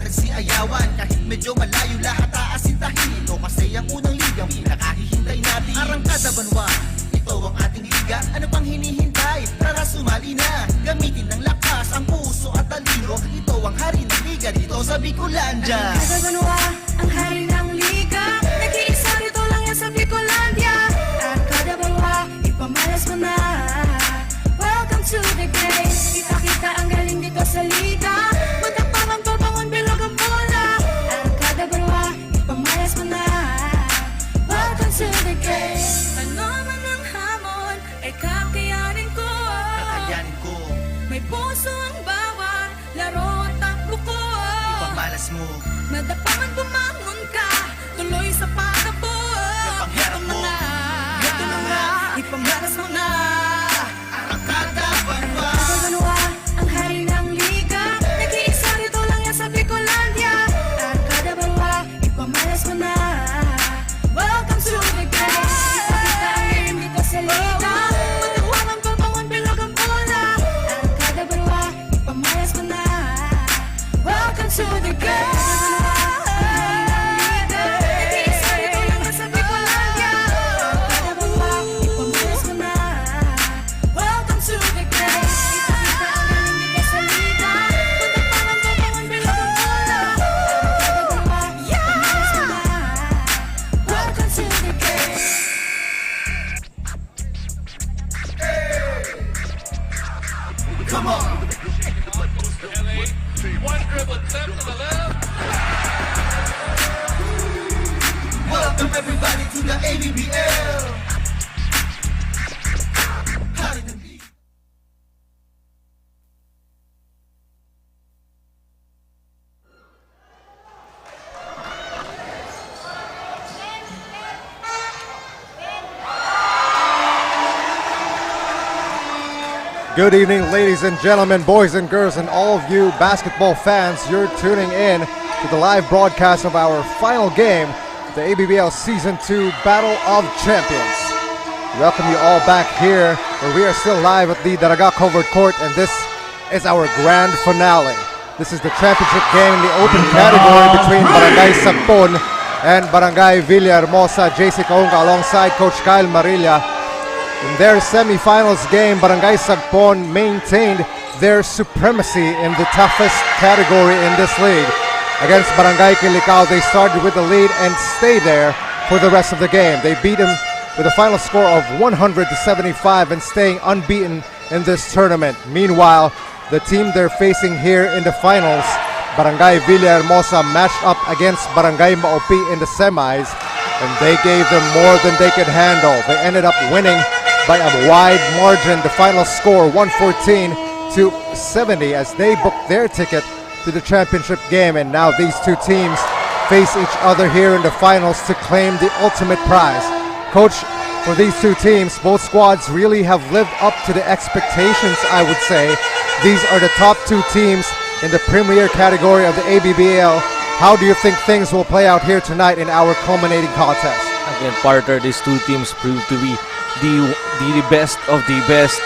nagsiayawan. Kahit medyo malayo lahat aasintahin. Ito kasi ang unang ligang pinakahihintay natin. Arangkada Banwa, ito ang ating liga. Ano pang hinihintay? Tara sumali na. Gamitin ng lakas ang puso at talino. Ito ang hari ng liga dito sa Bicolandia. Arangkada Banwa, ang hari ng liga. Nag-iisa rito lang yan sa Bicolandia. Arangkada Banwa, ipamalas mo na. Welcome to the game. Kita-kita ang galing dito sa liga. Magtakpangan, babangon, bilog ang bola. Arangkada Banwa, ipamalas mo na. Welcome to the game. Ano man ang hamon, ay kakayanin ko. Kakayanin ko. May puso ang bawat laro at takbo ko. Ipamalas mo. Madapaman bumangon ka, tuloy sa pagkabot. Napangharap mo. Ito na nga. Ipamalas mo na. Arangkada Banwa. Arangkada Banwa, ang hari ng liga. Nag-iisa rito lang yan sa Bicolandia. Arangkada Banwa, ipamalas mo na. Welcome to the game. Kita-kita ang game dito sa liga. Matawangan, babangon, bilog ang bola. Arangkada Banwa, ipamalas mo na. Welcome to the game. Come on. One dribble attempt to the left. Welcome everybody to the ABBL. Hari ng liga. Good evening, ladies and gentlemen, boys and girls, and all of you basketball fans. You're tuning in to the live broadcast of our final game, the ABBL Season 2 Battle of Champions. Welcome you all back here, where we are still live at the Daraga covered court, and this is our grand finale. This is the championship game in the open category between Barangay Sagpon and Barangay Villahermosa. JC Kaunga alongside Coach Kyle Marilla. In their semi-finals game, Barangay Sagpon maintained their supremacy in the toughest category in this league. Against Barangay Kilikao, they started with the lead and stayed there for the rest of the game. They beat him with a final score of 100-75 and staying unbeaten in this tournament. Meanwhile, the team they're facing here in the finals, Barangay Villahermosa, matched up against Barangay Maopi in the semis, and they gave them more than they could handle. They ended up winning by a wide margin. The final score 114-70 as they booked their ticket to the championship game, and now these two teams face each other here in the finals to claim the ultimate prize. Coach, for these two teams, both squads really have lived up to the expectations, I would say. These are the top two teams in the premier category of the ABBL. How do you think things will play out here tonight in our culminating contest? Again, partner, these two teams prove to be the best of the best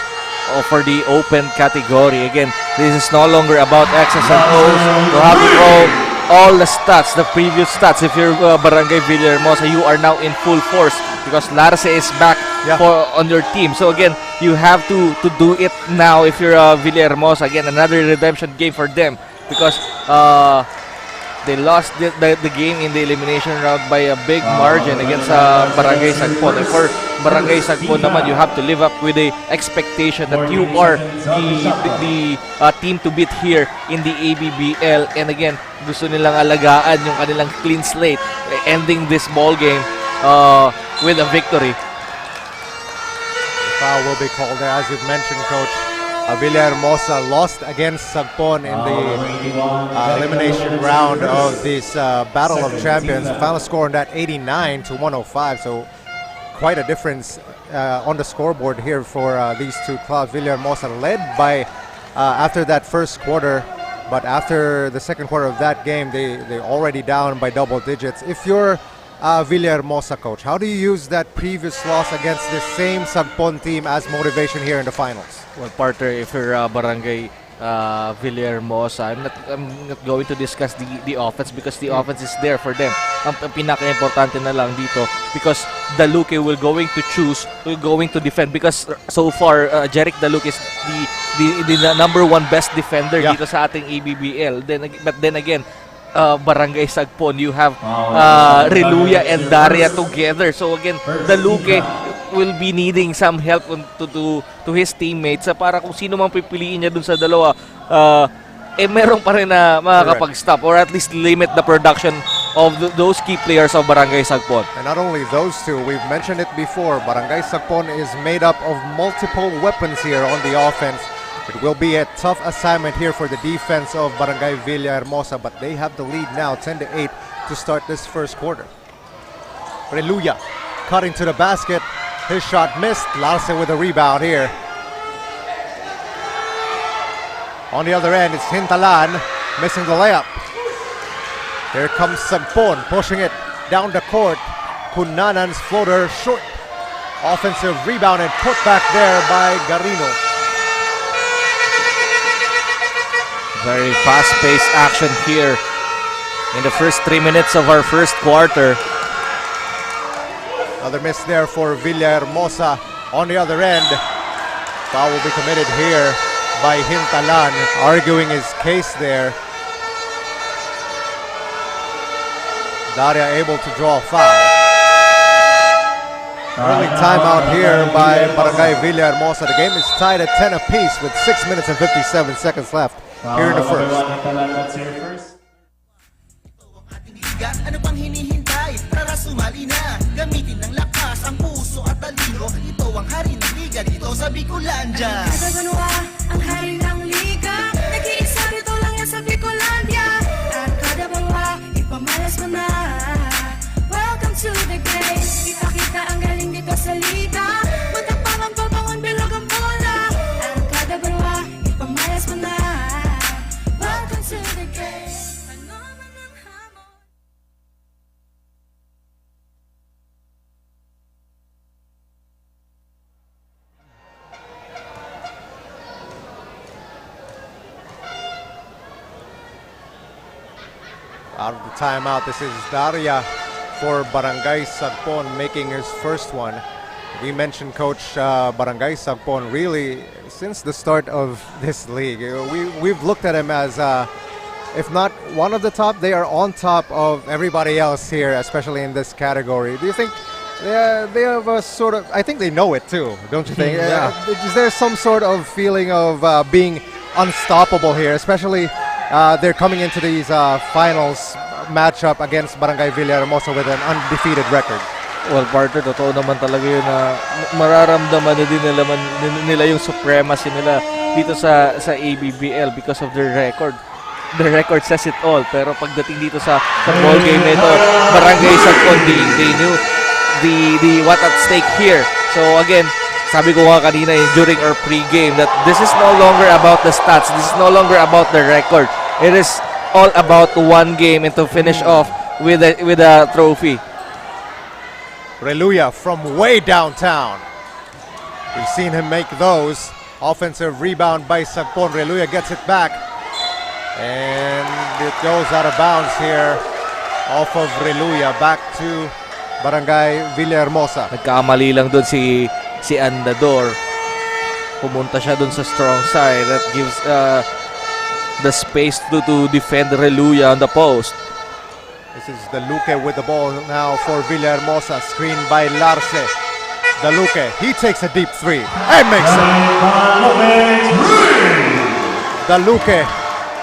for the open category. Again, this is no longer about X's and O's. You have to know all the stats, the previous stats. If you're Barangay Villahermosa, you are now in full force because Larse is back on your team. So again, you have to do it now if you're Villahermosa. Again, another redemption game for them because they lost the game in the elimination round by a big margin against Barangay Sagpon. And for Barangay Sagpon naman, you have to live up with the expectation that you are the team to beat here in the ABBL. And again, gusto nilang alagaan yung kanilang clean slate, ending this ball game with a victory. Foul will be called there, as you've mentioned, Coach. Villahermosa lost against Sagpon in the elimination round of this Battle of Champions. The final score on that 89-105. So quite a difference on the scoreboard here for these two clubs. Villahermosa led by after that first quarter, but after the second quarter of that game, they're already down by double digits. If you're Villahermosa, Coach, how do you use that previous loss against the same Sagpon team as motivation here in the finals? Well, partner, if you're Barangay Villahermosa. I'm not going to discuss the offense because the offense is there for them. Ang pinaka-importante na lang dito because Daluke will going to defend because so far Jeric Daluke is the number one best defender dito sa ating ABBL. But then again, Barangay Sagpon, you have Reluya and Daria together. So again, Daluke will be needing some help to his teammates para kung sino man pipiliin niya dun sa dalawa, meron pa rin na makakapag-stop or at least limit the production of those key players of Barangay Sagpon. And not only those two, we've mentioned it before, Barangay Sagpon is made up of multiple weapons here on the offense. It will be a tough assignment here for the defense of Barangay Villahermosa, but they have the lead now, 10-8 to start this first quarter. Reluya cutting to the basket. His shot missed. Larce with a rebound here. On the other end, it's Hintalan missing the layup. Here comes Sagpon pushing it down the court. Kunanan's floater short. Offensive rebound and put back there by Garino. Very fast-paced action here in the first 3 minutes of our first quarter. Another miss there for Villahermosa. On the other end, foul will be committed here by Hintalan, arguing his case there. Daria able to draw a foul. Early timeout here by Barangay Villahermosa. The game is tied at 10 apiece with 6 minutes and 57 seconds left here in the first. Ano pang hinihintay? Tara sumali na. Gamitin ng lakas ang puso at talino. Ito ang hari ng liga dito sa Bicolandia. Arangkada Banwa, ang hari ng liga. Nag-iisa rito lang yan sa Bicolandia. Arangkada Banwa, ipamalas mo na. Welcome to the game. Ipakita ang galing dito sa liga. Matapang ang babangon, bilog ang bola. Arangkada Banwa, ipamalas mo na. Welcome to the game. Ano man ang hamon. Out of the timeout, this is Daria for Barangay Sagpon making his first one. We mentioned Coach Barangay Sagpon really since the start of this league. We've looked at him as, if not one of the top, they are on top of everybody else here, especially in this category. Do you think they have a sort of, I think they know it too, don't you think? Yeah. Is there some sort of feeling of being unstoppable here, especially they're coming into these finals matchup against Barangay Villahermosa with an undefeated record? Well, partner, totoo naman talaga yun na mararamdaman na din nila yung supremacy nila dito sa ABBL because of their record. The record says it all. Pero pagdating dito sa ball game nito, Barangay Sagpon, they knew the what at stake here. So again, sabi ko nga kanina during our pre-game that this is no longer about the stats. This is no longer about the record. It is all about one game and to finish off with a trophy. Reluya from way downtown. We've seen him make those. Offensive rebound by Sagpon. Reluya gets it back. And it goes out of bounds here off of Reluya back to Barangay Villahermosa. Nagkamali lang doon si Andador. Pumunta siya doon sa strong side. That gives the space to defend Reluya on the post. This is Daluke with the ball now for Villahermosa. Screened by Larce. Daluke, he takes a deep three and makes it. Daluke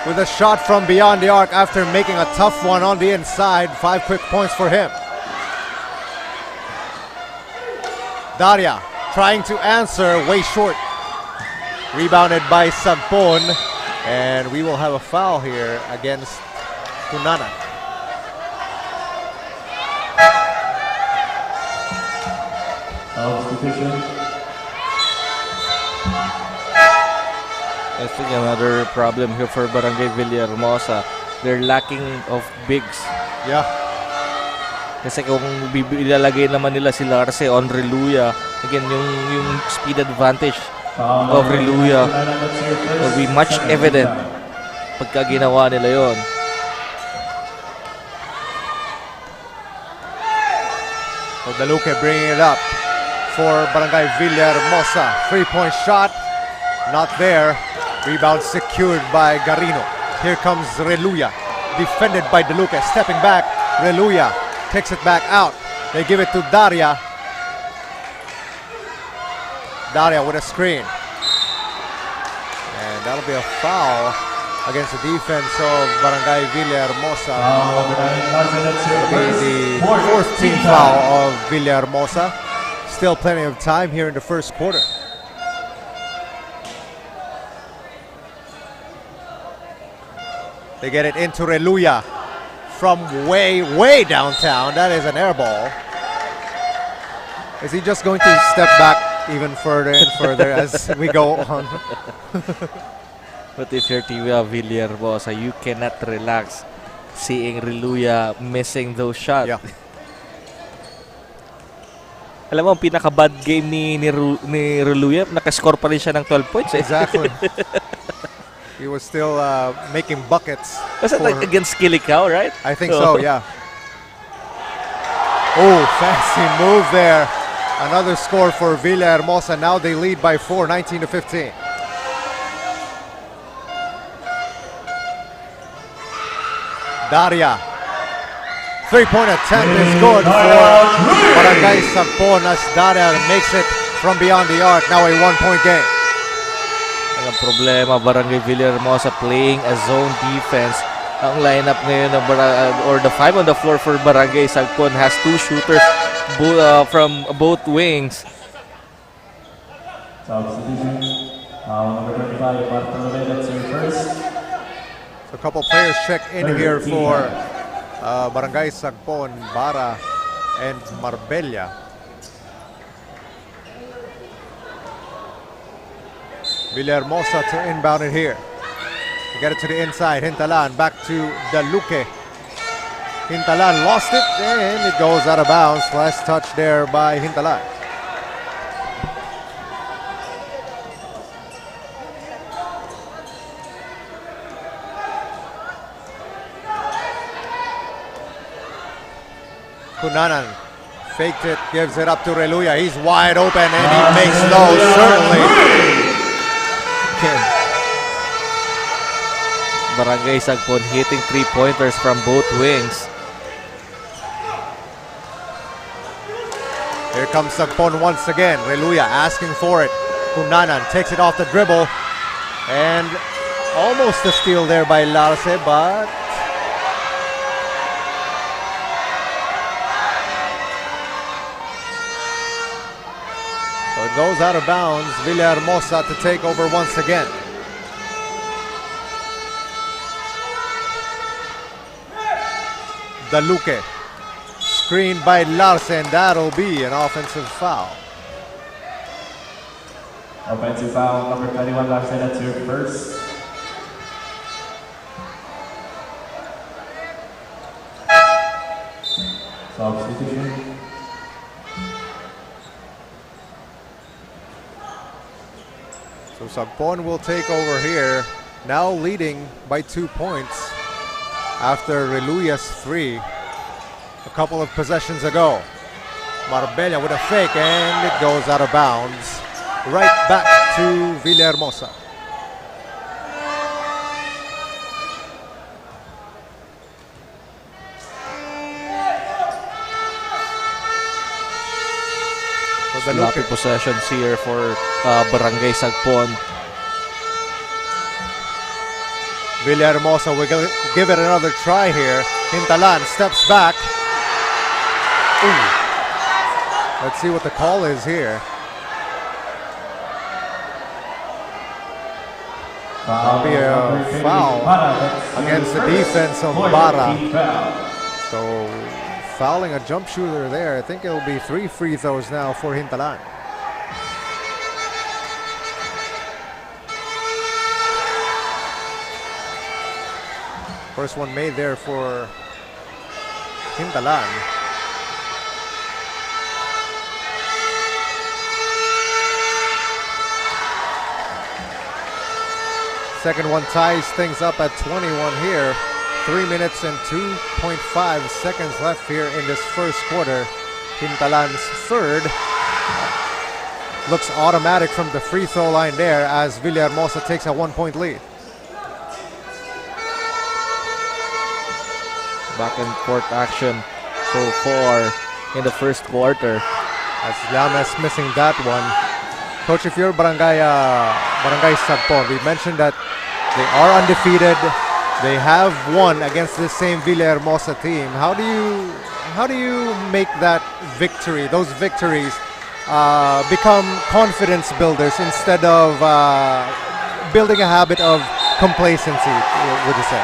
with a shot from beyond the arc after making a tough one on the inside. 5 quick points for him. Daria trying to answer, way short. Rebounded by Sagpon. And we will have a foul here against Kunana. I think another problem here for Barangay Villahermosa. They're lacking of bigs. Yeah. Kasi kung ilalagay naman nila si Larce on Reluya, again, yung speed advantage of Reluya will be much evident pagka ginawa nila yon. So Daluque bringing it up for Barangay Villahermosa. 3-point shot, not there. Rebound secured by Garino. Here comes Reluya, defended by Daluque. Stepping back, Reluya takes it back out. They give it to Daria. Daria with a screen. And that'll be a foul against the defense of Barangay Villahermosa. That'll be the fourth team foul of Villahermosa. Still plenty of time here in the first quarter. They get it into Reluya from way downtown. That is an air ball. Is he just going to step back even further and further as we go on? But if you're Team Villahermosa, you cannot relax seeing Reluya missing those shots. Yeah. Alam mo, ang pinaka-bad game ni Reluya, nakascore pa rin siya ng 12 points. Exactly. He was still making buckets. Was it like against Kilikao, right? I think so, yeah. Oh, fancy move there. Another score for Villahermosa. Now they lead by 4, 19-15. Daria. 3-point attempt is good for Barangay Sagpon as Daria makes it from beyond the arc. Now a 1-point game. Ang problema, Barangay Villahermosa playing a zone defense. Ang lineup ngayon ng or the 5 on the floor for Barangay Sagpon has 2 shooters from both wings. Substitution. Number 25, Bartolome, that's your first. So a couple players check in here for Barangay Sagpon, Bara and Marbella. Villahermosa to inbound it here. To get it to the inside, Hintalan back to Daluque. Hintalan lost it and it goes out of bounds. Last touch there by Hintalan. Cunanan faked it, gives it up to Reluya. He's wide open and he makes those, certainly. Barangay Sagpon hitting 3-pointers from both wings. Here comes Sagpon once again. Reluya asking for it. Cunanan takes it off the dribble. And almost a steal there by Larce, but so it goes out of bounds. Villahermosa to take over once again. Daluque. Screened by Larsen. That'll be an offensive foul. Offensive foul, number 21, Larsen, that's your first. Substitution. So Sagpon will take over here, now leading by 2 points after Reluya's 3 a couple of possessions ago. Marbella with a fake and it goes out of bounds. Right back to Villahermosa. So Sloppy possessions here for Barangay Sagpon. Villahermosa will give it another try here. Hintalan steps back. Ooh. Let's see what the call is here. That'll be a foul against the defense of Bara. So fouling a jump shooter there. I think it'll be 3 free throws now for Hintalan. First one made there for Hintalan. Second one ties things up at 21 here. 3 minutes and 2.5 seconds left here in this first quarter. Hintalan's third looks automatic from the free throw line there as Villahermosa takes a 1-point lead. Back and forth action so far in the first quarter. As Llames missing that one. Coach, if you're Barangay Sagpon, we mentioned that they are undefeated. They have won against this same Villahermosa team. How do you make that victory, those victories, become confidence builders instead of building a habit of complacency, would you say?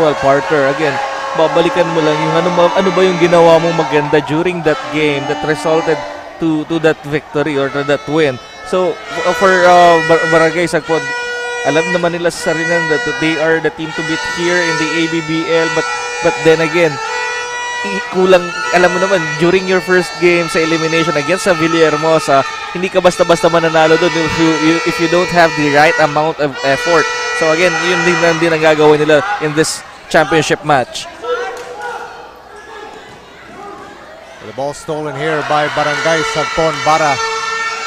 Well, partner, again, babalikan mo lang yung ano ba yung ginawa mong maganda during that game that resulted to that victory or to that win. So for Barangay Sagpon, alam naman nila sa sarili that they are the team to beat here in the ABBL, but then again, kulang, alam mo naman, during your first game sa elimination against sa Villahermosa, hindi ka basta-basta mananalo doon if you don't have the right amount of effort. So again, yun din ang gagawin nila in this championship match. The ball stolen here by Barangay Sagpon. Bara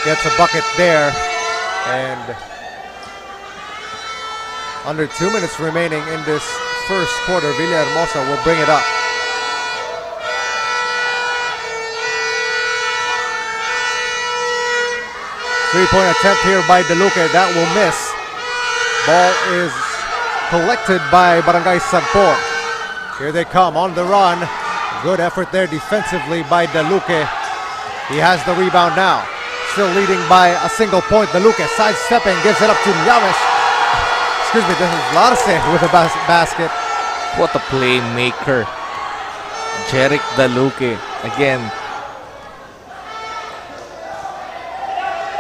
gets a bucket there, and under 2 minutes remaining in this first quarter, Villahermosa will bring it up. Three-point attempt here by Daluque. That will miss. Ball is collected by Barangay Sagpon. Here they come on the run. Good effort there defensively by Daluque. He has the rebound now. Still leading by a single point. Daluque sidestepping, gives it up to Llames. Excuse me, this is Larce with a basket. What a playmaker. Jeric Daluque again.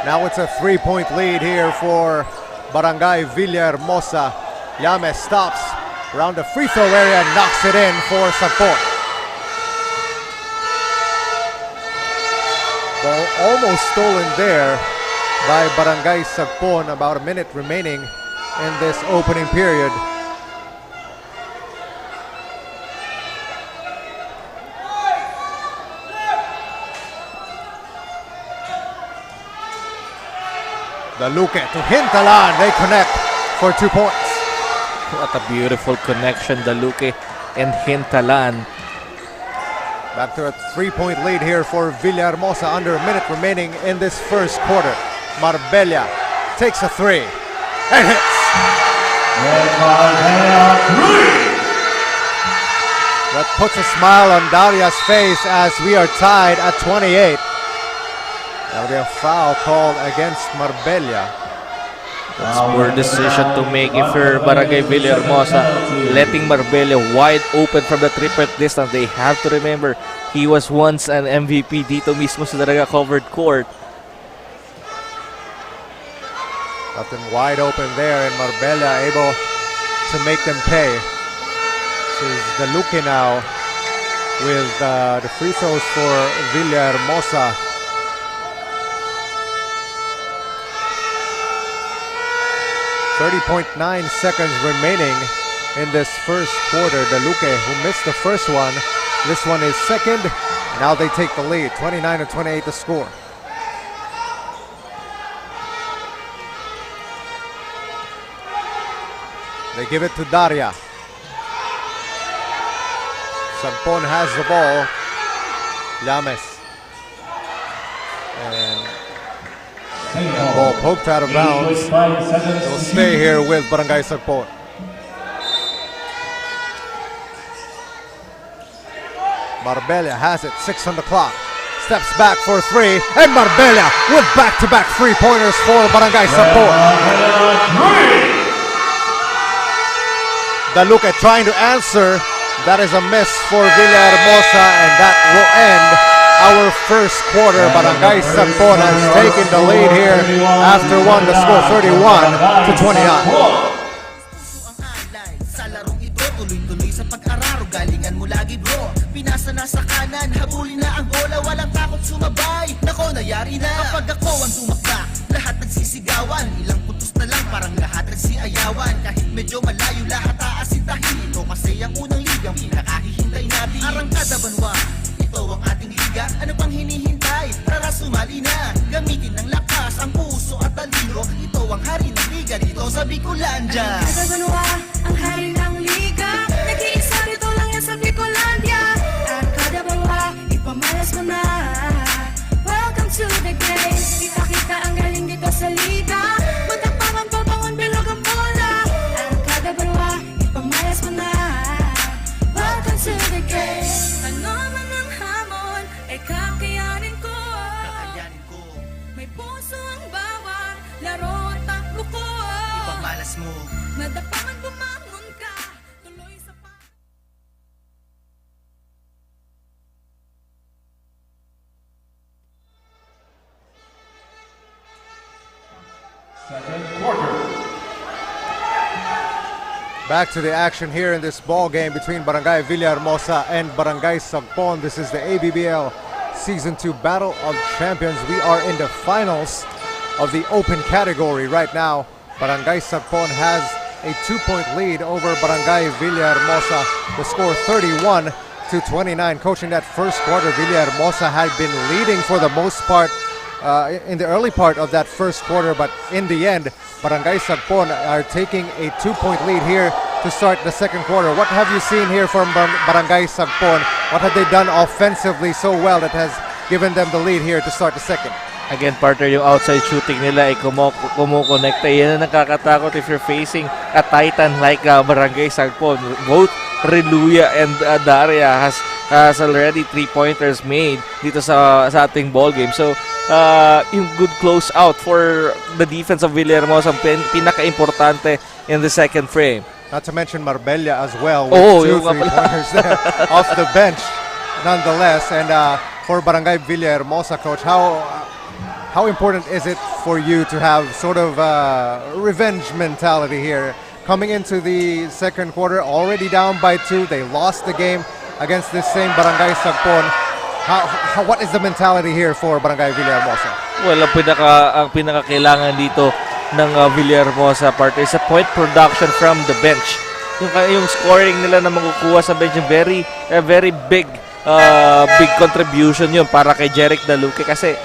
Now it's a 3-point lead here for Barangay Villahermosa. Llames stops around the free throw area and knocks it in for Sagpon. Ball almost stolen there by Barangay Sagpon. About a minute remaining in this opening period. Daluque to Hintalan. They connect for 2 points. What a beautiful connection, Daluque and Hintalan. Back to a 3-point lead here for Villahermosa. Under a minute remaining in this first quarter. Marbella takes a three and hits. That puts a smile on Daria's face as we are tied at 28. Now we have a foul called against Marbella. That's a poor decision to make if you're Barangay Villahermosa, letting Marbella wide open from the three-point distance. They have to remember, he was once an MVP dito mismo sa Daraga covered court. Left them wide open there, and Marbella able to make them pay. This is Daluque now with the free throws for Villahermosa. 30.9 seconds remaining in this first quarter. Daluque, who missed the first one, this one is second. Now they take the lead, 29-28 the score. They give it to Daria. Sagpon has the ball. Llames. And that ball poked out of bounds. It'll stay here with Barangay Sagpon. Marbella has it, 6 on the clock. Steps back for three, and Marbella with back-to-back three-pointers for Barangay Sagpon. Daluque trying to answer. That is a miss for Villahermosa, and that will end our first quarter. Barangay Sagpon has taken the lead here after one. The score 31-29. Sa larong ito, tuloy-tuloy sa pag-araro. Galingan mo lagi bro. Pinasa na sa kanan, habulin na ang bola. Walang takot sumabay. Nako, nayari na. Kapag ako ang tumakda, lahat nagsisigawan. Ilang putos na lang, parang lahat nagsiayawan. Kahit medyo malayo lahat aasintahin. Ito kasi ang unang ligang pinakahihintay natin. Arangkada Banwa, ito ang ating liga. Ano pang hinihintay? Tara sumali na. Gamitin ng lakas, ang puso at talino. Ito ang hari ng liga dito sa Bicolandia. Arangkada Banwa, ang hari ng liga. Nag-iisa rito lang yan sa Bicolandia. Arangkada Banwa, ipamalas mo na. Welcome to the game. Kita-kita ang galing dito sa liga. Magtapangan, papangon, bilog ang bola. Arangkada Banwa, ipamalas mo na. Welcome to the game. Ano man ang hamon, ay kakayanin ko. Kakayanin ko, May puso ang bawat laro at takbo ko. ipamalas mo. Madapangan bumangon ka. Tuloy sa Second quarter. Back to the action here in this ball game between Barangay Villahermosa and Barangay Sagpon. This is the ABBL Season 2 Battle of Champions. We are in the finals of the open category right now. Barangay Sagpon has a 2-point lead over Barangay Villahermosa. The score 31-29. Coaching that first quarter, Villahermosa had been leading for the most part in the early part of that first quarter, but in the end, Barangay Sagpon are taking a 2-point lead here to start the second quarter. What have you seen here from Barangay Sagpon? What have they done offensively so well that has given them the lead here to start the second? Again, partner, yung outside shooting nila ay kumukonekta. Yan ang nakakatakot if you're facing a titan like Barangay Sagpon. Both Reluya and Daria has already 3-pointers made dito sa ating ball game. So, yung good close out for the defense of Villahermosa ang pinaka-importante in the second frame. Not to mention Marbella as well with two 3-pointers there off the bench nonetheless. And for Barangay Villahermosa, Coach, how important is it for you to have sort of revenge mentality here? Coming into the second quarter, already down by 2. They lost the game against this same Barangay Sagpon. What is the mentality here for Barangay Villahermosa? Well, ang pinaka-kailangan dito ng Villahermosa part is a point production from the bench. Yung scoring nila na makukuha sa bench, very big contribution yun para kay Jeric Daluque kasi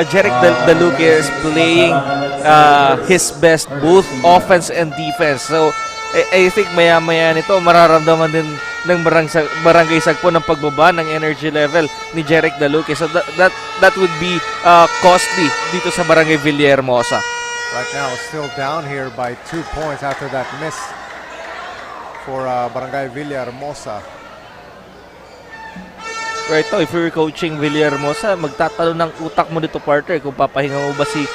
Jeric Daluque is playing his best both offense and defense. So I think maya-maya nito mararamdaman din ng Barangay Sagpon ng pagbaba ng energy level ni Jeric Daluque. So that would be costly dito sa Barangay Villahermosa. Right now, still down here by 2 points after that miss for Barangay Villahermosa. Right now, if you're coaching Villahermosa, magtatalo ng utak mo dito, partner, kung papahinga mo ba si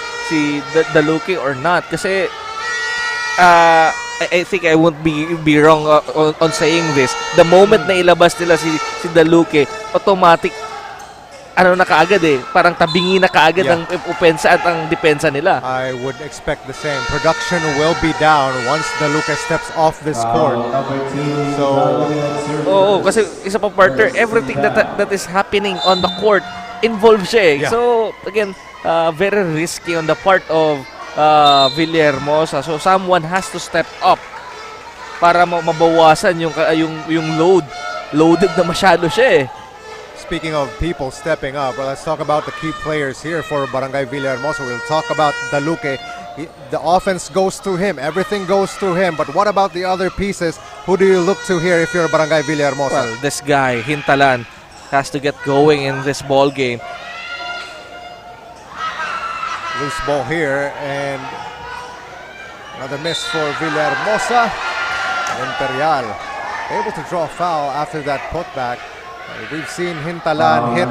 Daluque or not. Kasi I think I won't be wrong on saying this. The moment na ilabas nila si Daluque, automatic na kaagad parang tabingi na kaagad ang opensa at ang depensa nila. I would expect the same. Production will be down once Daluque steps off this court. So, kasi isa pa, partner, everything that is happening on the court involves siya. Yeah. So again, very risky on the part of Villahermosa. So someone has to step up para mabawasan yung load. Loaded na masyado siya Speaking of people stepping up, let's talk about the key players here for Barangay Villahermosa. We'll talk about Daluque. The offense goes through him. Everything goes through him. But what about the other pieces? Who do you look to here if you're Barangay Villahermosa? Well, this guy, Hintalan, has to get going in this ball game. Loose ball here, and another miss for Villahermosa. Imperial able to draw foul after that putback. We've seen Hintalan hit.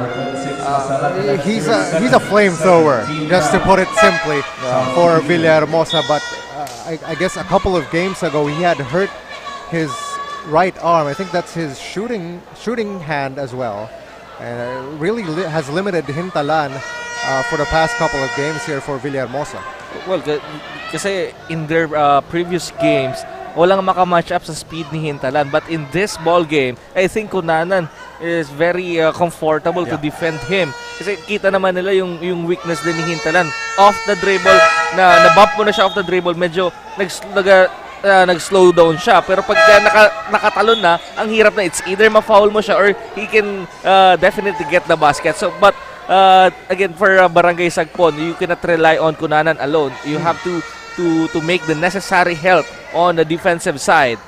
He's a flamethrower, just to put it simply, for Villahermosa. But I guess a couple of games ago he had hurt his right arm. I think that's his shooting hand as well, and really has limited Hintalan for the past couple of games here for Villahermosa. Well, kasi in their previous games, walang makamatch up sa speed ni Hintalan. But in this ball game, I think Kunanan is very comfortable to defend him. Kasi kita naman nila yung weakness din ni Hintalan. Off the dribble, na-bump mo na siya off the dribble, medyo nag-slow down siya. Pero pagka nakatalon na, ang hirap na. It's either ma-foul mo siya or he can definitely get the basket. So, but again, for Barangay Sagpon, you cannot rely on Cunanan alone. You have to make the necessary help on the defensive side.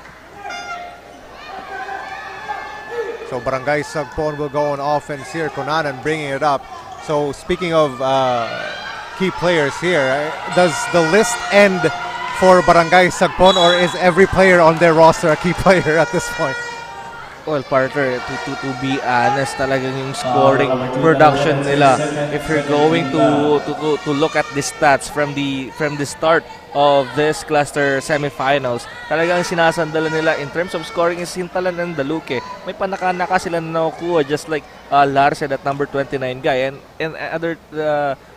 So Barangay Sagpon will go on offense here. Cunanan bringing it up. So speaking of key players here, does the list end for Barangay Sagpon, or is every player on their roster a key player at this point? Well, partner, to be honest, talagang yung scoring production nila. If you're going to look at the stats from the start of this cluster semifinals, talagang sinasandalan nila in terms of scoring is Hintalan and Daluque. May panaka-naka sila na nakukuha, just like Larse, that number 29 guy, and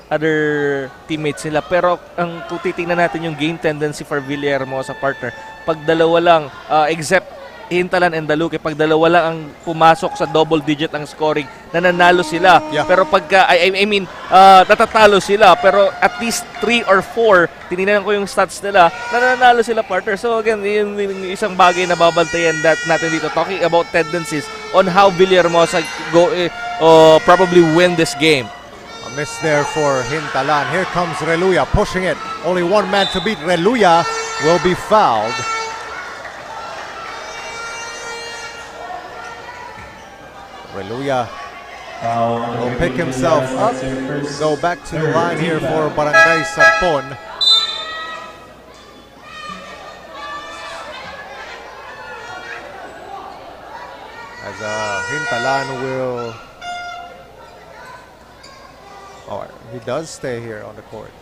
other teammates nila. Pero ang kung titingnan natin yung game tendency for Villahermosa, partner, pag dalawa lang, except Hintalan and Daluque, pag dalawa lang ang pumasok sa double digit ang scoring, nananalo sila. Yeah. Pero pagka, I mean, natatalo sila. Pero at least 3 or 4, tinignan ko yung stats nila, nananalo sila, partner. So again, yung isang bagay na babantayan natin dito, talking about tendencies on how Villahermosa probably win this game. A miss there for Hintalan. Here comes Reluya pushing it. Only one man to beat. Reluya will be fouled. Reluya will pick himself up, go back to the line here for Barangay Sagpon. As Hintalan will... Oh, he does stay here on the court.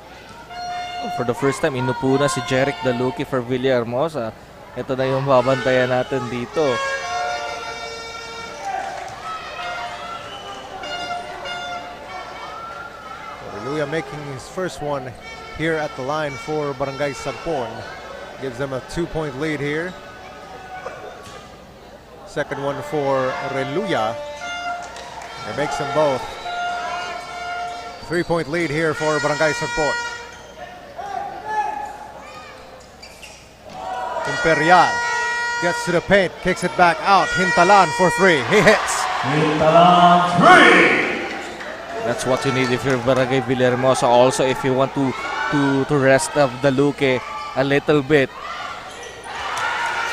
For the first time, inupo na si Jeric Daluque for Villahermosa. Ito na yung babantayan natin dito. Reluya making his first one here at the line for Barangay Sagpon. Gives them a 2-point lead here. Second one for Reluya. It makes them both. 3-point lead here for Barangay Sagpon. Imperial gets to the paint, kicks it back out. Hintalan for 3. He hits. Hintalan 3! That's what you need if you're Barangay Villahermosa. Also, if you want to rest of Daluque a little bit.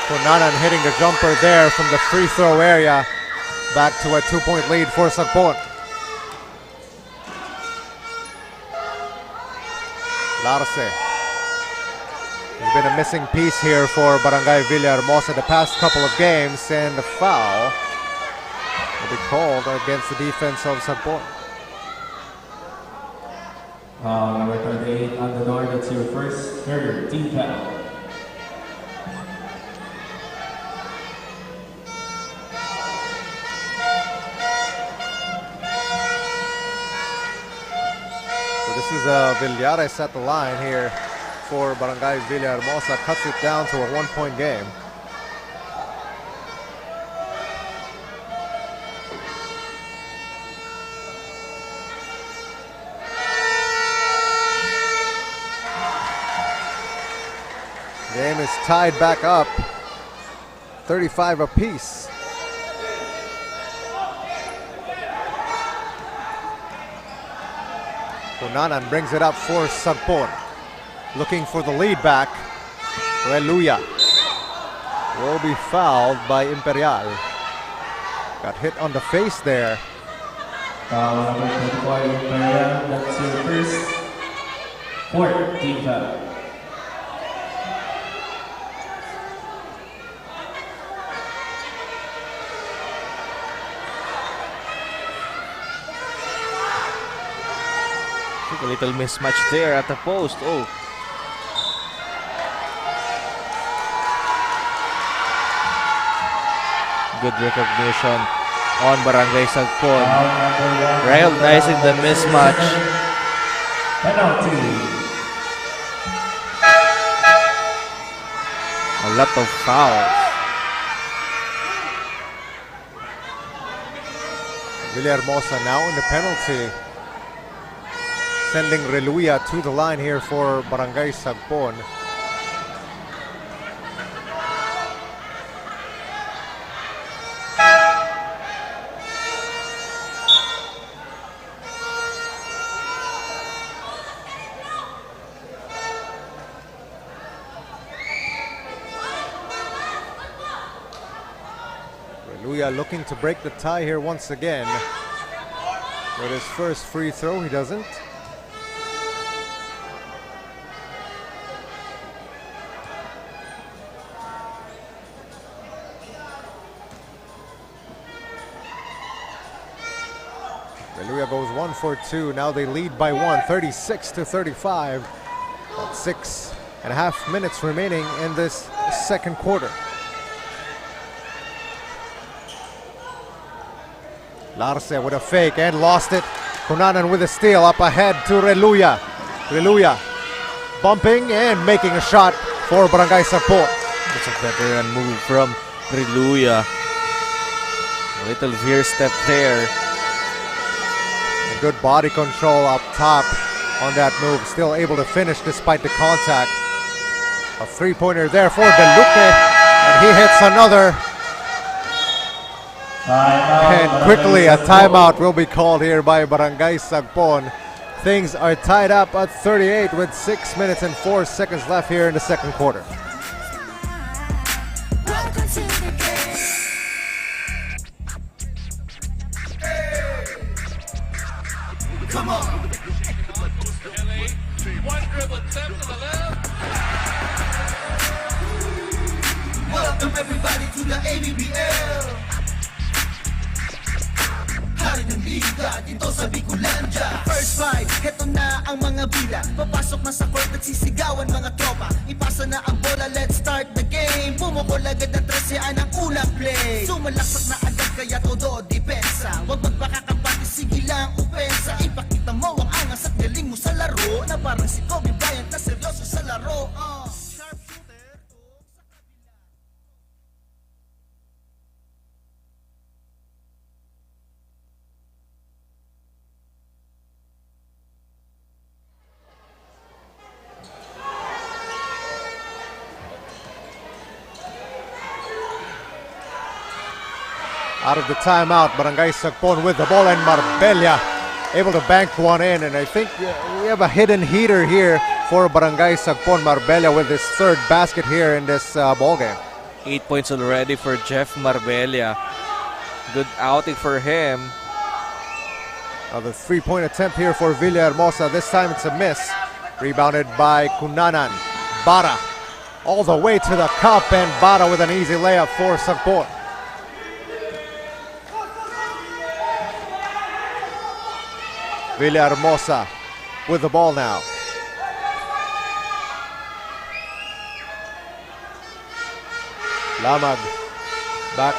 Cunanan hitting the jumper there from the free throw area. Back to a 2-point lead for Sagpon. Larse. He's been a missing piece here for Barangay Villahermosa the past couple of games, and the foul will be called against the defense of Sagpon. Number 38 on the door, that's your first third team foul. So this is Villares at the line here for Barangay Villahermosa. Cuts it down to a 1-point game. Game is tied back up, 35 apiece. Cunanan brings it up for Sagpon. Looking for the lead back. Reluya will be fouled by Imperial. Got hit on the face there. Number 25, Imperial, that's your first fourth team foul. A little mismatch there at the post. Oh. Good recognition on Barangay Sagpon. Recognizing the mismatch. Penalty. A lot of fouls. Villahermosa now in the penalty sending Reluya to the line here for Barangay Sagpon. Reluya looking to break the tie here once again. With his first free throw, he doesn't. Reluya goes 1 for 2. Now they lead by 1, 36-35. About 6.5 minutes remaining in this second quarter. Larce with a fake and lost it. Cunanan with a steal up ahead to Reluya. Reluya bumping and making a shot for Barangay Sagpon. It's a veteran move from Reluya. A little veer step there. And good body control up top on that move. Still able to finish despite the contact. A three-pointer there for Deluque. And he hits another. And quickly a timeout will be called here by Barangay Sagpon. Things are tied up at 38 with 6 minutes and 4 seconds left here in the second quarter. Welcome to the game. Come on. One dribble attempt to the left. Welcome everybody to the ABBL. Hari ng liga dito sa Bicolandia. First five, heto na ang mga bila. Papasok na sa court at sisigawan mga tropa. Ipasa na ang bola, let's start the game. Bumukol agad ng 13 ang unang play. Sumalaksak na agad kaya todo depensa. Huwag magpakakapati, sige lang upensa. Ipakita mo ang angas at galing mo sa laro. Na parang si Kobe Bryant na seryoso sa laro. Sharpshooter. Out of the timeout, Barangay Sagpon with the ball and Marbella able to bank one in. And I think we have a hidden heater here for Barangay Sagpon. Marbella with his third basket here in this ball game. 8 points already for Jeff Marbella. Good outing for him. The three-point attempt here for Villahermosa. This time it's a miss. Rebounded by Cunanan. Bara all the way to the cup, and Bara with an easy layup for Sagpon. Villahermosa with the ball now. Lamag back.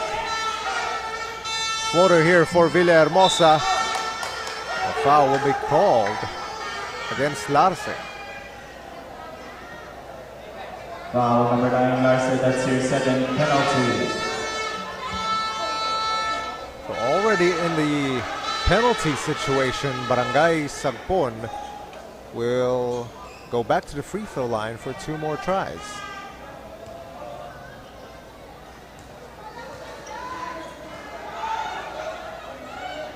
Floater here for Villahermosa. A foul will be called against Larce. Foul number 9, Larce, that's your second penalty. So already in the penalty situation, Barangay Sagpon will go back to the free throw line for 2 more tries.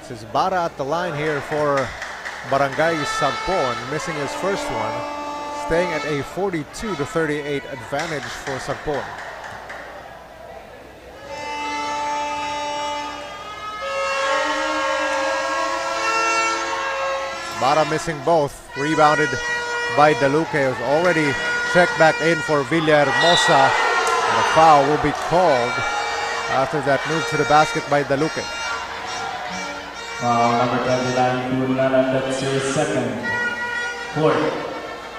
This is Bara at the line here for Barangay Sagpon, missing his first one, staying at a 42-38 advantage for Sagpon. Bara missing both, rebounded by Deluque, who's already checked back in for Villahermosa. And a foul will be called after that move to the basket by Deluque. Foul number 29, Cunanan, that's your second. Fourth.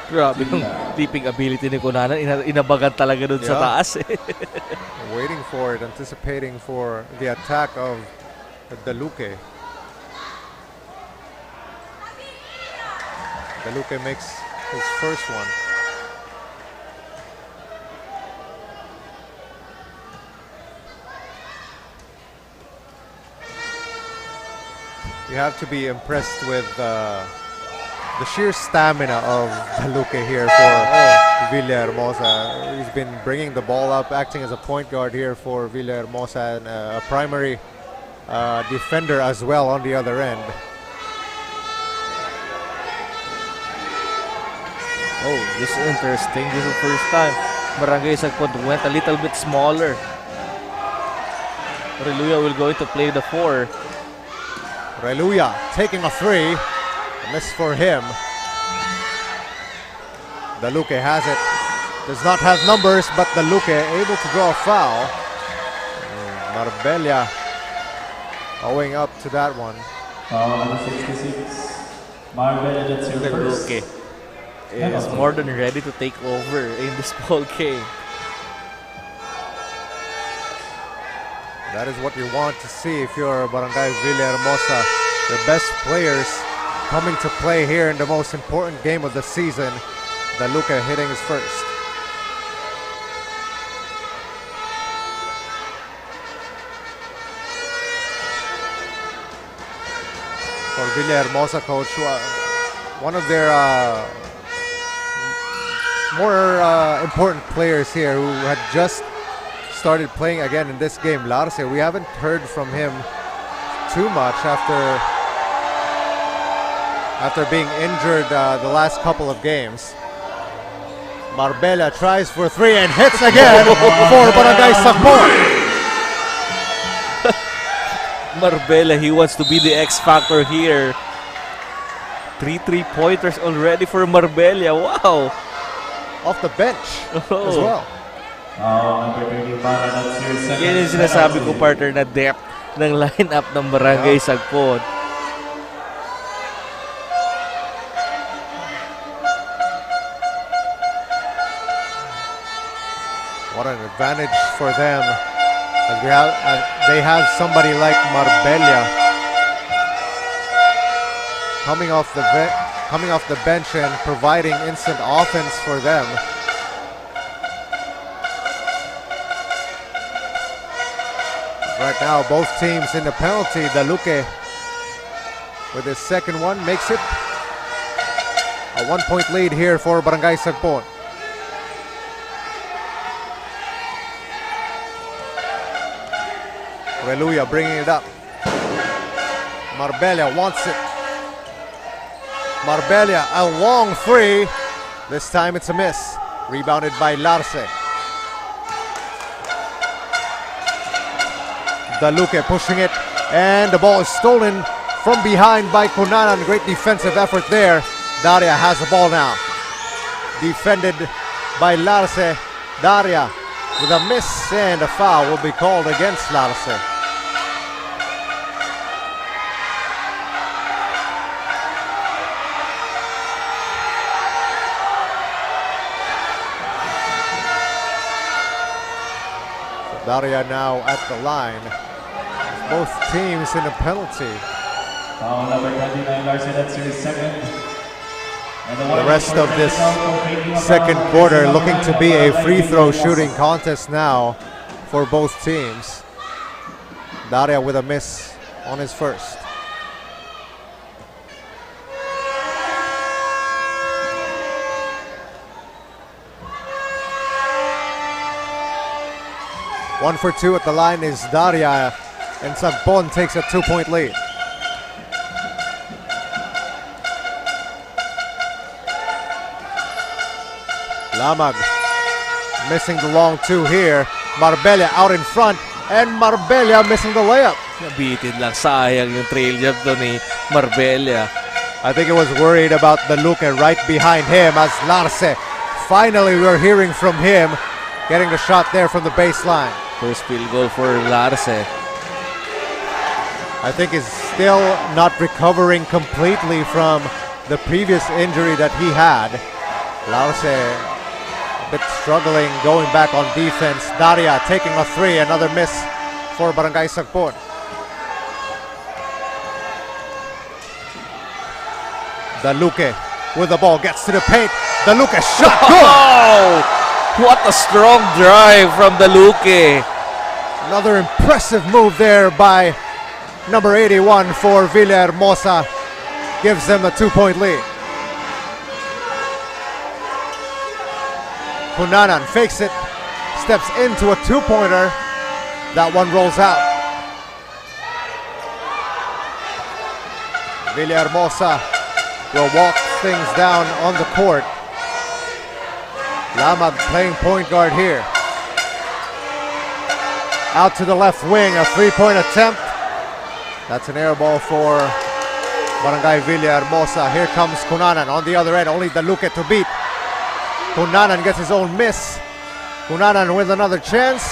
Grabe yung leaping ability ni Cunanan. Inabagan talaga dun sa taas. Waiting for it, anticipating for the attack of Deluque. Deluque makes his first one. You have to be impressed with the sheer stamina of Daluque here for Villahermosa. He's been bringing the ball up, acting as a point guard here for Villahermosa, and a primary defender as well on the other end. Oh, this is interesting. This is the first time Barangay Sagpon went a little bit smaller. Reluya will go to play the 4. Reluya taking a 3. Miss for him. Daluque has it. Does not have numbers, but Daluque able to draw a foul. Marbella owing up to that one. Foul number 66. Marbella, that's your first. Daluque is more than ready to take over in this ball game. That is what you want to see if you're Barangay Villahermosa. The best players coming to play here in the most important game of the season. Daluque hitting his first. For Villahermosa, coach, one of their more important players here who had just started playing again in this game, Larce. We haven't heard from him too much after being injured the last couple of games. Marbella tries for 3 and hits again for Barangay Sagpon. Marbella, he wants to be the X factor here. 3 3-pointers already for Marbella. Wow! Off the bench as well. Number 30, Para, that's your second. Yan yung sinasabi ko, partner, na depth ng lineup ng Barangay Sagpon. What an advantage for them as they have somebody like Marbella coming off the bench and providing instant offense for them. Right now, both teams in the penalty. Daluque with his second one makes it a 1-point lead here for Barangay Sagpon. Reluya bringing it up. Marbella wants it. Marbella, a long 3. This time it's a miss. Rebounded by Larce. Daluque pushing it, and the ball is stolen from behind by Cunanan. Great defensive effort there. Daria has the ball now. Defended by Larce. Daria with a miss, and a foul will be called against Larce. Daria now at the line. Both teams in a penalty. Foul number 29, Larson, that's your second. And The rest of this second quarter looking to be a free throw shooting contest now for both teams. Daria with a miss on his first. One for 2 at the line is Daria, and Sagpon takes a 2-point lead. Lamag missing the long 2 here. Marbella out in front, and Marbella missing the layup. Nabitin lang, sayang yung trail jump to ni Marbella. I think he was worried about Daluque right behind him as Larce. Finally, we're hearing from him, getting the shot there from the baseline. First field goal for Larce. I think he's still not recovering completely from the previous injury that he had. Larce a bit struggling going back on defense. Daria taking a 3, another miss for Barangay Sagpon. Daluque with the ball, gets to the paint. Daluque shot, good! Oh! What a strong drive from Daluque. Another impressive move there by number 81 for Villahermosa. Gives them a 2-point lead. Cunanan fakes it, steps into a two-pointer. That one rolls out. Villahermosa will walk things down on the court. Lamag playing point guard here. Out to the left wing, a three-point attempt. That's an air ball for Barangay Villahermosa. Here comes Cunanan on the other end, only Daluque to beat. Cunanan gets his own miss. Cunanan with another chance.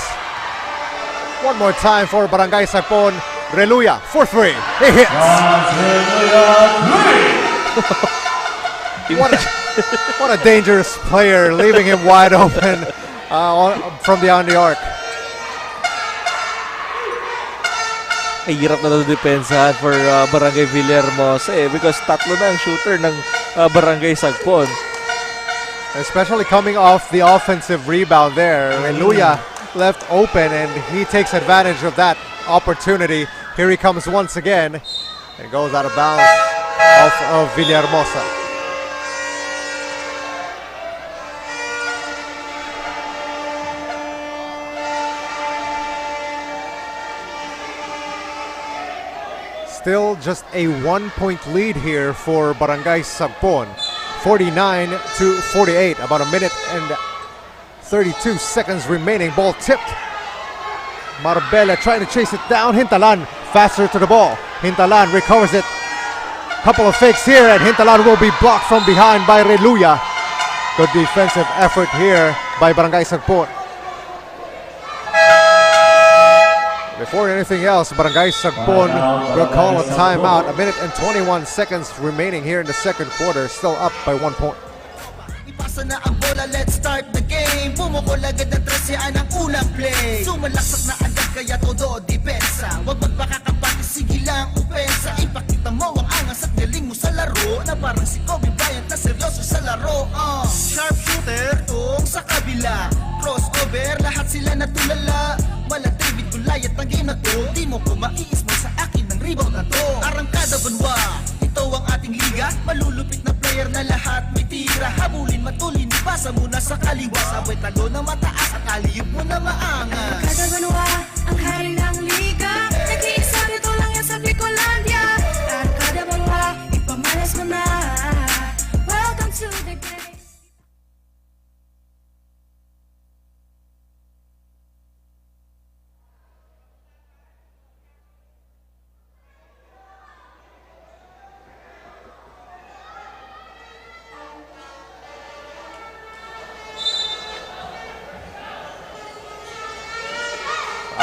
One more time for Barangay Sagpon. Reluya for three. He hits. What a dangerous player, leaving him wide open from beyond the arc. Ay, hirap na daw depensahan for Barangay Villahermosa because tatlo na ang shooter ng Barangay Sagpon. Especially coming off the offensive rebound there. Reluya left open and he takes advantage of that opportunity. Here he comes once again and goes out of bounds off of Villahermosa. Still just a 1-point lead here for Barangay Sagpon. 49-48. About a minute and 32 seconds remaining. Ball tipped. Marbella trying to chase it down. Hintalan faster to the ball. Hintalan recovers it. Couple of fakes here and Hintalan will be blocked from behind by Reluya. Good defensive effort here by Barangay Sagpon. Before anything else, Barangay Sagpon will call a timeout. A minute and 21 seconds remaining here in the second quarter. Still up by 1 point. Ipasa na ang bola, let's start the game. Bumukol agad ng 13 ang unang play. Sumalaksak na agad kaya todo depensa. Huwag magpakakapati, sige lang upensa. Ipakita mo ang angas at galing mo sa laro. Na parang si Kobe Bryant na seryoso sa laro. Sharpshooter, tong sa kabila. Crossover, lahat sila natulala. David Gulayat ang game na to. Di mo ko maiis mo sa akin ng rebound na to. Arangkada Banwa, ito ang ating liga. Malulupit na player na lahat may tira. Habulin, matulin, ipasa muna sa kaliwa. Sabay talo na mataas at aliyop mo na maangas. Arangkada Banwa, ang hari ng liga. Nag-iisa dito lang yan sa Bicolandia. Arangkada Banwa, ipamalas mo na. Welcome to the game.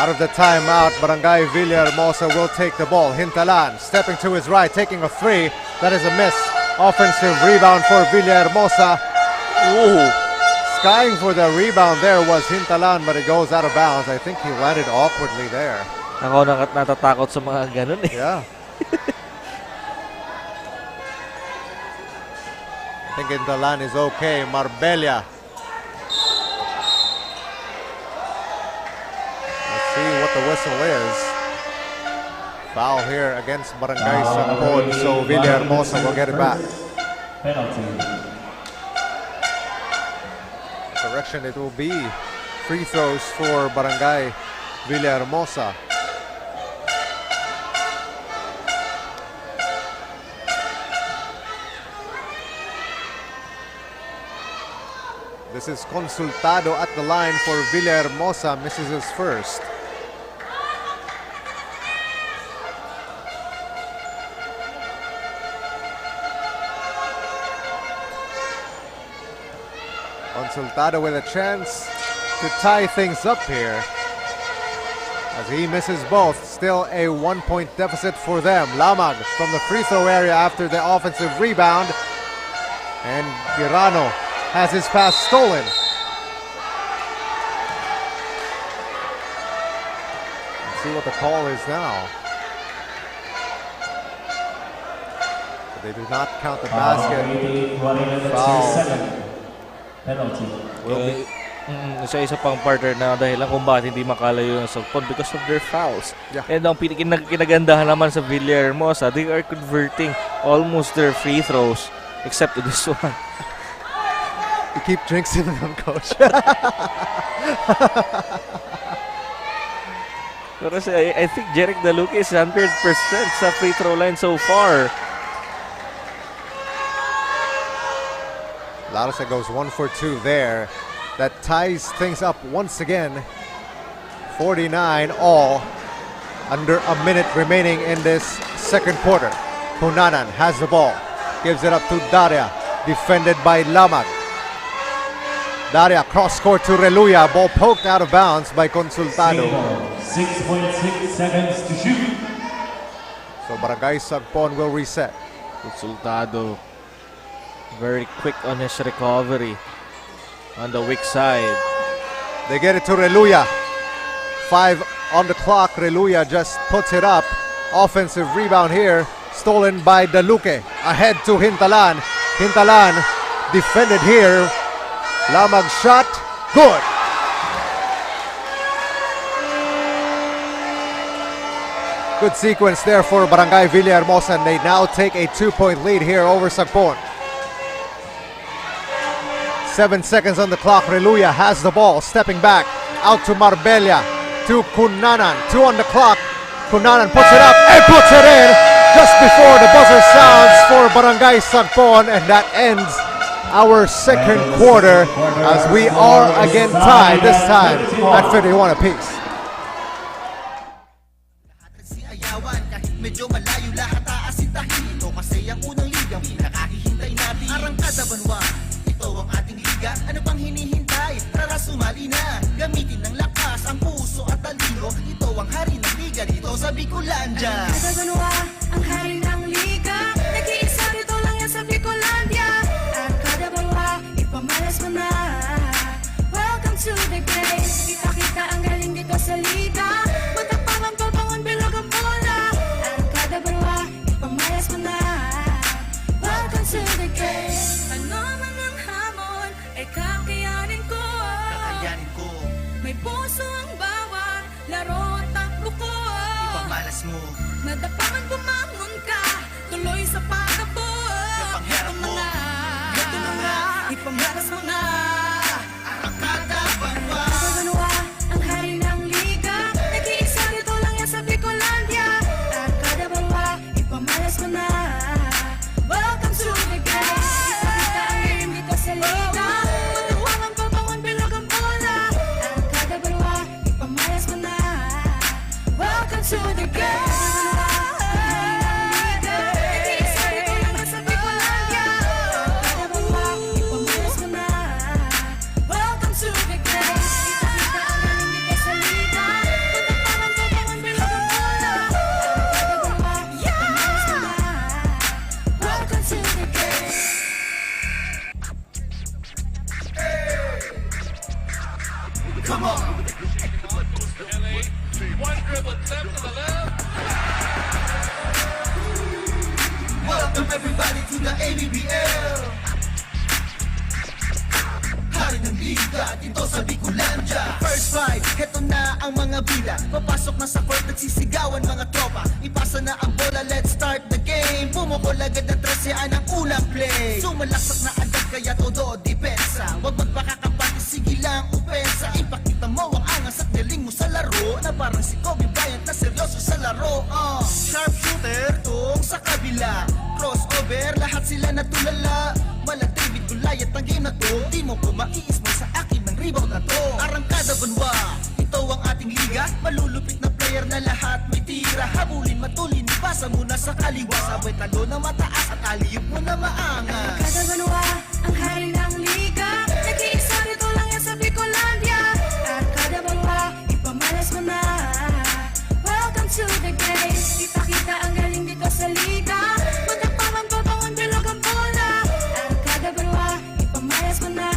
Out of the timeout, Barangay Villahermosa will take the ball. Hintalan stepping to his right, taking a three. That is a miss. Offensive rebound for Villahermosa. Ooh. Skying for the rebound there was Hintalan, but it goes out of bounds. I think he landed awkwardly there. Ako natatakot sa mga ganun eh. Yeah. I think Hintalan is okay. Marbella. See what the whistle is. Foul here against Barangay Sagpon, so Villahermosa will get it back. Penalty. Correction, it will be free throws for Barangay Villahermosa. This is Consultado at the line for Villahermosa, misses his first. Consultado with a chance to tie things up here as he misses both. Still a 1-point deficit for them. Lamag from the free throw area after the offensive rebound, and Girano has his pass stolen. Let's see what the call is now. But they do not count the basket. Foul. Penalty. Isa pang partner na dahilan kung bakit hindi makalayo ng Sagpon because of their fouls. Yeah. And ang kinagandahan naman sa Villahermosa, they are converting almost their free throws except to this one. You keep jinxing them, coach. Pero I think Jeric Daluque is 100% sa free throw line so far. Larsa goes 1 for 2 there. That ties things up once again. 49 all. Under a minute remaining in this second quarter. Hunanan has the ball. Gives it up to Daria. Defended by Lamag. Daria cross court to Reluya. Ball poked out of bounds by Consultado. 6.6 seconds to shoot. So Barangay Sagpon will reset. Consultado very quick on his recovery on the weak side. They get it to Reluya. 5 on the clock. Reluya just puts it up. Offensive rebound here. Stolen by Daluque. Ahead to Hintalan. Hintalan defended here. Lamag shot. Good. Good sequence there for Barangay Villahermosa, and they now take a 2-point lead here over Sagpon. 7 seconds on the clock. Reluya has the ball, stepping back out to Marbella, to Cunanan. 2 on the clock. Cunanan puts it up and puts it in just before the buzzer sounds for Barangay Sagpon, and that ends our second quarter as we are again tied, this time at 51 apiece. Medyo malayo lahat aasintahin ito kasi ang unang ligang pinakahihintay natin. Arangkada Banwa, ito ang ating liga. Ano pang hinihintay? Tara sumali na. Gamitin ng lakas ang puso at talino. Ito ang hari ng liga dito sa Bicolandia. Arangkada Banwa, ang hari ng liga. Nag-iisa rito lang yan sa Bicolandia. Arangkada Banwa, ipamalas mo na. Welcome to the game. Kita-kita ang galing dito sa liga. Matapang pabangon bilog ang bola. Arangkada Banwa, ipamalas mo na. Welcome to the game. Ano man ang hamon ay kakayanin ko. Kakayanin ko, May puso ang bawat laro at takbo ko. ipamalas mo. Madapangan bumangon ka, tuloy sa pag-abot. Kapangharap mo, ito na nga. Ipamalas mo na. Arangkada Banwa. Arangkada Banwa, ang hari ng liga. Nag-iisa rito lang yan sa Bicolandia. Arangkada Banwa, ipamalas mo na. Welcome to the game. Kita-kita ang game dito sa liga. Matuwang ang pabangon bilog ang bola. Arangkada Banwa, ipamalas mo na. Welcome to the game. Come on. LA, one dribble step to the left. Welcome everybody to the ABBL. Hari ng liga dito sa Bicolandia. First five, heto na ang mga bida. Papasok na sa court, nagsisigawan mga tropa. Ipasa na ang bola, let's start the game. Pumukol agad na 13 ang unang play. Sumalaksak na agad kaya todo depensa. Huwag magpakakapati, sige lang upensa. Ipakita mo ang angas at galing mo sa laro. Na parang si Kobe Bryant na seryoso sa laro. Sharpshooter, tong sa kabila. Crossover, lahat sila natulala. Mala David Goliath ang game na to. Di mo ko maiismo sa akin ng rebound na to. Arangkada Banwa, ito ang ating liga. Malulupit na player na lahat may tira. Habulin, matulin, ipasa muna sa kaliwa. Sabay talo na mataas at aliyup mo na maangas. Arangkada Banwa, ang hari ng liga. Nag-iisa rito lang yan sa Bicolandia. Arangkada Banwa, ipamalas mo na. Welcome to the game. Kita-kita ang galing dito sa liga. Matapang pabangon bilog ang bola. Arangkada Banwa, ipamalas mo na.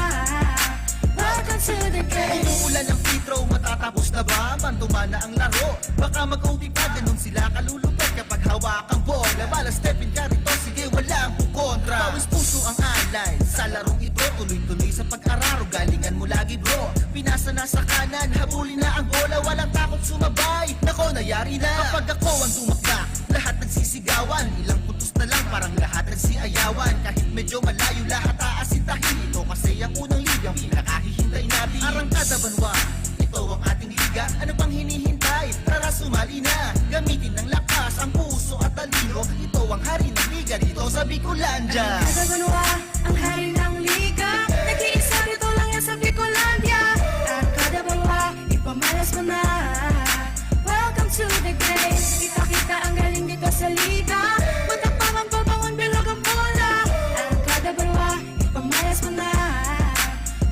Welcome to the game. Umuulan ng free throw, matatapos na ba? Mantumana ang laro. Baka mag-OT pa, ganun sila kalulupit kapag hawak ang bola. Bala step in ka rito, sige walang kukontra. Pawis puso ang alay sa larong ito. Tuloy-tuloy sa pag-araro, galingan mo lagi bro. Pinasa na sa kanan, habulin na ang bola. Walang takot sumabay, nako nayari na. Kapag ako ang dumakda, lahat nagsisigawan. Ilang putos na na lang parang lahat ang siayawan. Kahit medyo malayo lahat aasintahin. Ito kasi ang unang ligang pinakahihintay natin. Arangkada Banwa, ito ang ating liga. Ano pang hinihintay? Tara sumali na. Gamitin ng lakas ang puso at talino. Ito ang hari ng liga dito sa Bicolandia. Arangkada Banwa, ang hari ng liga. Nag-iisa rito lang yan sa Bicolandia. Arangkada Banwa, ipamalas mo na. Welcome to the game. Ipakita ang galing dito sa liga. Matapang babangon bilog ang bola. Arangkada Banwa, ipamalas mo na.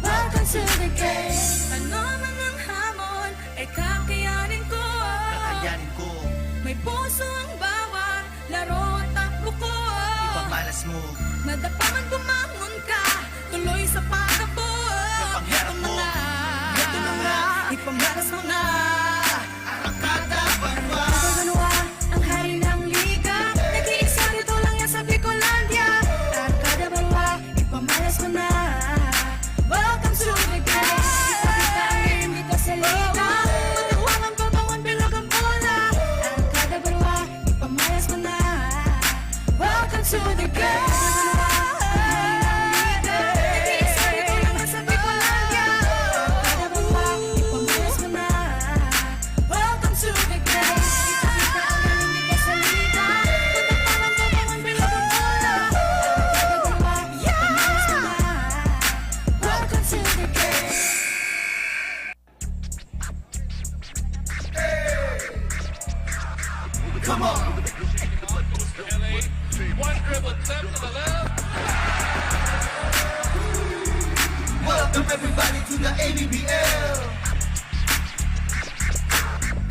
Welcome to the game. Ano man ang hamon ay kakayanin ko. Kakayanin ko, May puso ang bawat laro at takbo ko. ipamalas mo. Madapa man bumangon ka, tuloy sa pag-abot. Kapangyarap mo. Ito na nga, ipamalas mo na. Arangkada Banwa, Banwa, ang hari ng liga. Nag-iisa rito lang yan sa Bicolandia. Arangkada Banwa, ipamalas mo na. Welcome to the game. Ipakita ang game dito sa liga. Matuwang ang babangon bilog ang bola. Arangkada Banwa, ipamalas mo na. Welcome to the game. Nag-iisa rito lang yan sa Bicolandia. Arangkada Banwa, ipamalas mo na. Welcome to the game. Ipakita ang galing dito sa liga. Matapang ang babangon bilog ang bola. Arangkada Banwa, ipamalas mo na. Welcome to the game. come on. One dribble step to the left. Welcome everybody to the ABBL.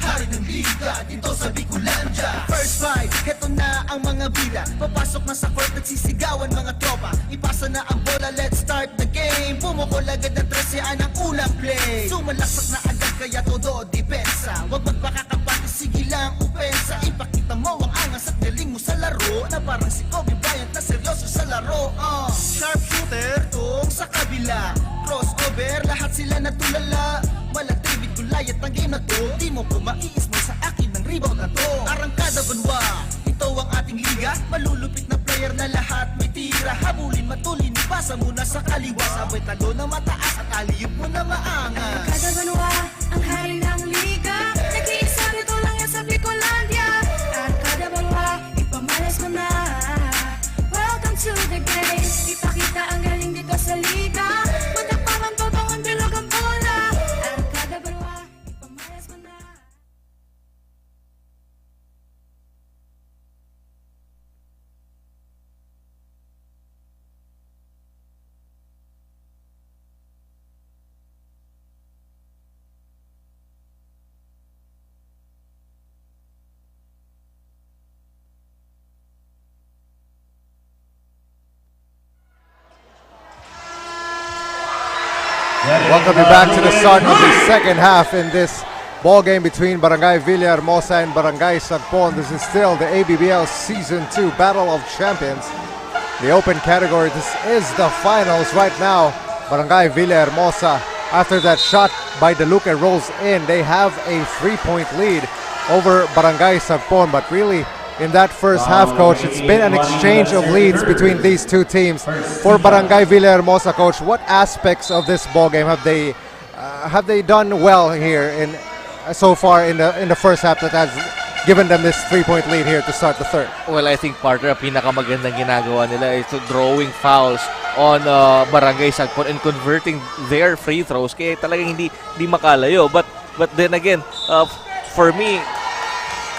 Hari ng liga dito sa Bicolandia. First five, heto na ang mga bida. Papasok na sa court, nagsisigawan mga tropa. Ipasa na ang bola, let's start the game. Pumukol agad ng 13 ang unang play. Sumalaksak na agad kaya todo depensa. Huwag magpakakapati, sige lang upensa. Ipakita mo ang angas at galing mo sa laro. Na parang si Kobe Bryant na seryoso sa laro. Sharpshooter, tong sa kabila. Crossover, lahat sila natulala. Malagtibid gulayat ang game na to. Di mo kumaiis mo sa akin ng rebound na to. Arangkada Banwa, ito ang ating liga. Malulupit na player na lahat may tira. Habulin, matulin, ipasa muna sa kaliwa. Sabay talo na mataas at aliyot mo na maangas. Arangkada Banwa, ang hari ng liga. Nag-iisa rito lang yan sa Bicolandia. Arangkada Banwa, ipamalas mo na. Welcome to the game. Ipakita ang galing dito sa liga. Matapang ang babangon bilog ang bola. Arangkada Banwa, ipamalas mo na. Welcome you back to the start of the second half in this ball game between Barangay Villahermosa and Barangay Sagpon. This is still the ABBL Season 2 Battle of Champions. The open category, this is the finals right now. Barangay Villahermosa, after that shot by De Luque rolls in, they have a 3-point lead over Barangay Sagpon. But really, in that first half, Coach, it's been an exchange of leads between these two teams. For Barangay Villahermosa, Coach, what aspects of this ball game have they done well here in so far in the first half that has given them this 3-point lead here to start the third? Well, I think partner, ang pinakamagandang ginagawa nila is drawing fouls on Barangay Sagpon and converting their free throws. Kaya talagang hindi makalayo. But then again, for me,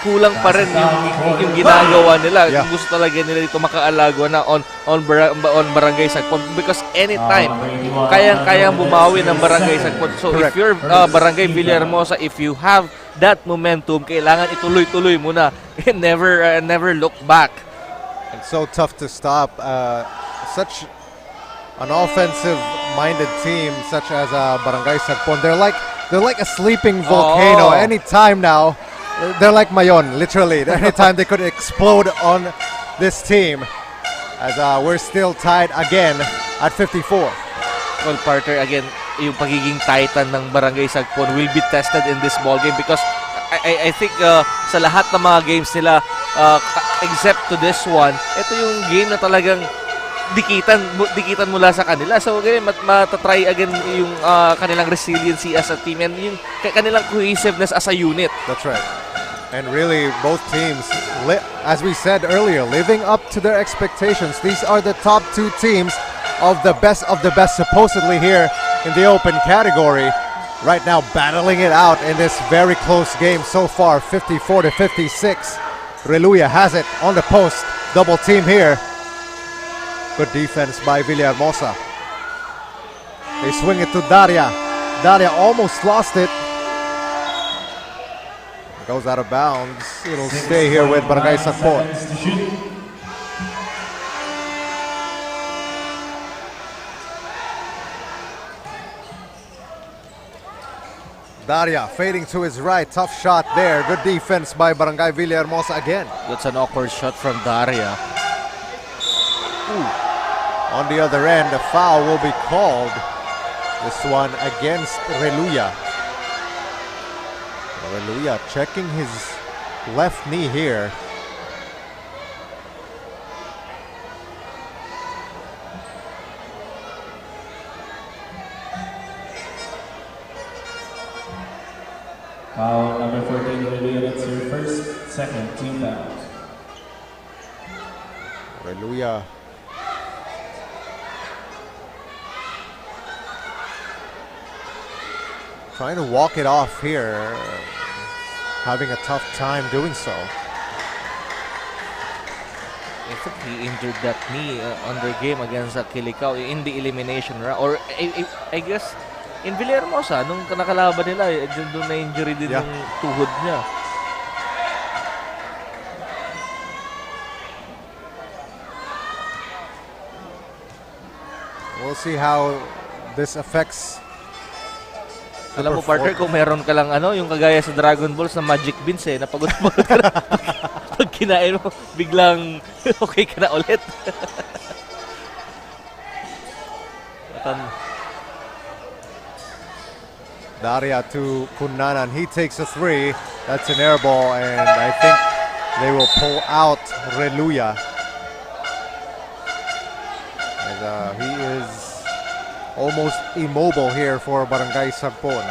kulang pa rin yung ginagawa nila. Yeah. Gusto talaga nila dito makaalago na on Barangay Sagpon because anytime kayang bumawi ng Barangay Sagpon. So Correct. if you're Barangay Villahermosa, if you have that momentum, kailangan ituloy-tuloy mo na and never look back. It's so tough to stop such an offensive-minded team such as Barangay Sagpon. They're like a sleeping volcano. Anytime now, they're like Mayon, literally. Anytime they could explode on this team. As we're still tied again at 54. Well, partner, again, yung pagiging titan ng Barangay Sagpon will be tested in this ball game because I think sa lahat ng mga games nila, except to this one, ito yung game na talagang dikitan mula sa kanila. So again, matatry again yung kanilang resiliency as a team and yung kanilang cohesiveness as a unit. That's right. And really, both teams, as we said earlier, living up to their expectations. These are the top two teams of the best supposedly here in the open category. Right now, battling it out in this very close game so far, 54-56. Reluya has it on the post. Double team here. Good defense by Villahermosa. They swing it to Daria. Daria almost lost it. Goes out of bounds. It'll stay here with Barangay Sagpon. Daria fading to his right. Tough shot there. Good defense by Barangay Villahermosa again. That's an awkward shot from Daria. On the other end, a foul will be called. This one against Reluya. Reluya checking his left knee here. Foul number 14, Reluya, that's your first, second team foul. Reluya trying to walk it off here, having a tough time doing so. I think he injured that knee on their game against Kilikao in the elimination round. Or I guess in Villahermosa, nung nakalaban nila, doon na injury din yung tuhod niya. We'll see how this affects. Alam mo, partner, kung meron ka lang yung kagaya sa Dragon Balls na Magic Beans napagod-pagod ka na. Pag kinain mo, biglang okay ka na ulit. Daria to Kunanan. He takes a three. That's an air ball, and I think they will pull out Reluya. As, he is almost immobile here for Barangay Sagpon.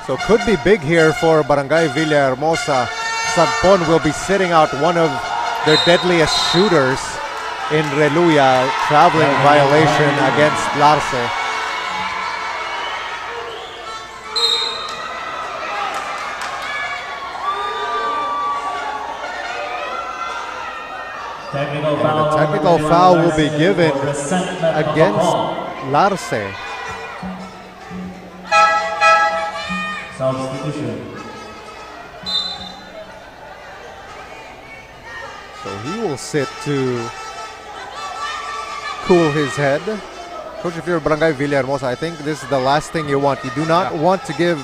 So could be big here for Barangay Villahermosa. Sagpon will be sitting out one of their deadliest shooters in Reluya, traveling violation against Larce. And a technical foul will be given against Larce. Substitution. So he will sit to cool his head. Coach, if you're Barangay Villahermosa, I think this is the last thing you want. You do not want to give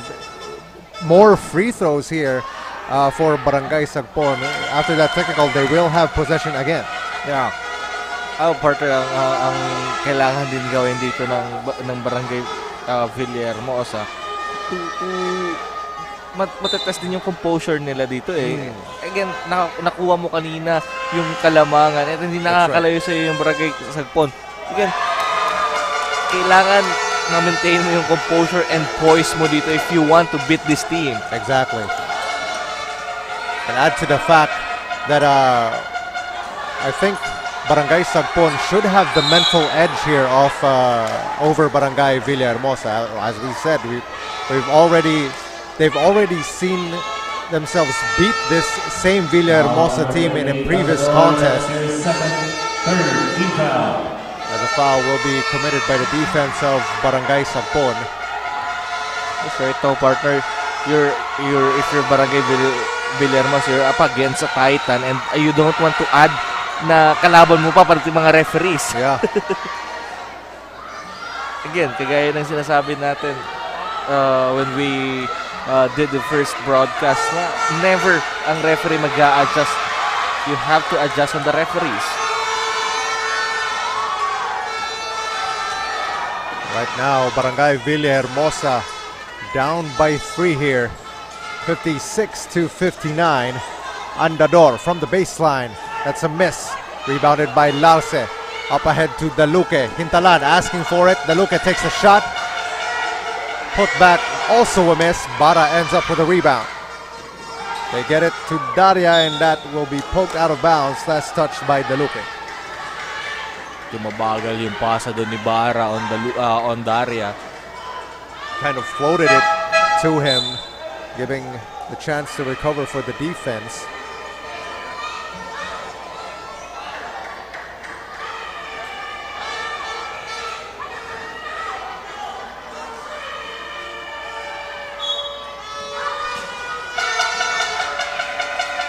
more free throws here for Barangay Sagpon. After that technical, they will have possession again. Yeah. Partner, ang kailangan din gawin dito ng Barangay Villahermosa to matetest din yung composure nila dito Again, nakuha mo kanina yung kalamangan at hindi nakakalayo sa yung Barangay Sagpon. Again, kailangan ma-maintain mo yung composure and poise mo dito if you want to beat this team. Exactly. And add to the fact that I think Barangay Sagpon should have the mental edge here over Barangay Villahermosa. As we said, they've already seen themselves beat this same Villahermosa team in a previous contest. As a foul will be committed by the defense of Barangay Sagpon. That's right, partner. If you're Barangay Villahermosa, you're up against a Titan and you don't want to add na kalaban mo pa pati mga referees. Yeah. Again, kagaya ng sinasabi natin when we did the first broadcast na never ang referee mag-a-adjust. You have to adjust on the referees. Right now, Barangay Villahermosa down by 3 here. 56-59. Andador from the baseline. That's a miss. Rebounded by Larce. Up ahead to Daluque. Hintalan asking for it. Daluque takes a shot. Put back, also a miss. Bara ends up with a rebound. They get it to Daria, and that will be poked out of bounds. Last touched by Daluque. Tumabagal yung pasa doon ni Bara on Daria. Kind of floated it to him, giving the chance to recover for the defense.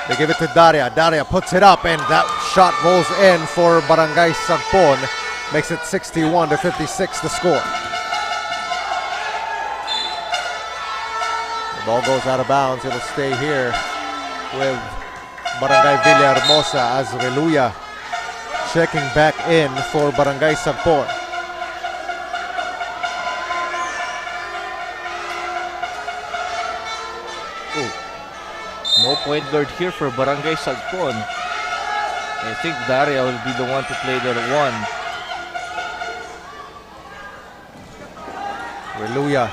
They give it to Daria. Daria puts it up, and that shot rolls in for Barangay Sagpon. Makes it 61-56 the score. The ball goes out of bounds. It'll stay here with Barangay Villahermosa as Reluya checking back in for Barangay Sagpon. No point guard here for Barangay Sagpon. I think Daria will be the one to play the 1. Reluya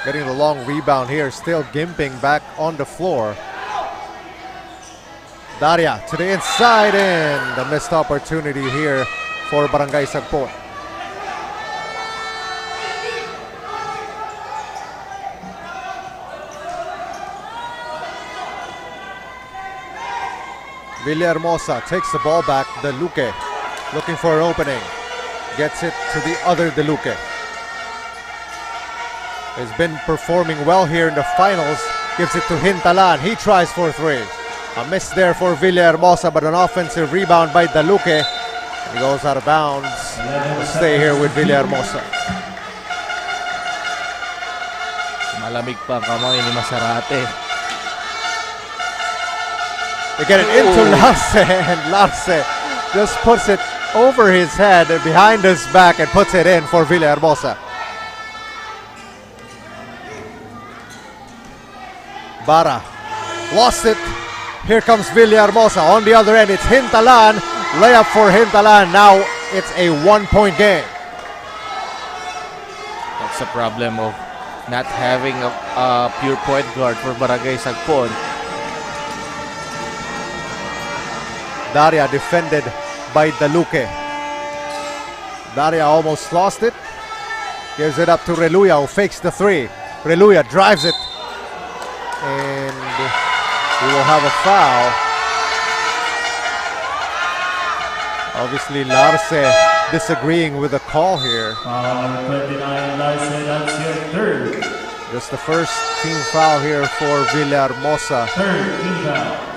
getting the long rebound here, still gimping back on the floor. Daria to the inside, and a missed opportunity here for Barangay Sagpon. Villahermosa takes the ball back. Daluque looking for an opening. Gets it to the other Daluque. Has been performing well here in the finals. Gives it to Hintalan. He tries for 3. A miss there for Villahermosa, but an offensive rebound by Daluque. He goes out of bounds. We'll stay here with Villahermosa. Malamig pa ang kamay ni Masarate. They get it into Larce, and Larce just puts it over his head and behind his back and puts it in for Villahermosa. Bara lost it. Here comes Villahermosa. On the other end, it's Hintalan. Layup for Hintalan. Now it's a 1-point game. That's the problem of not having a pure point guard for Barangay Sagpon. Daria defended by Daluque. Daria almost lost it. Gives it up to Reluya, who fakes the 3. Reluya drives it. And we will have a foul. Obviously, Larce disagreeing with the call here. 29, Larce, that's your third. Just the first team foul here for Villahermosa. Third team foul.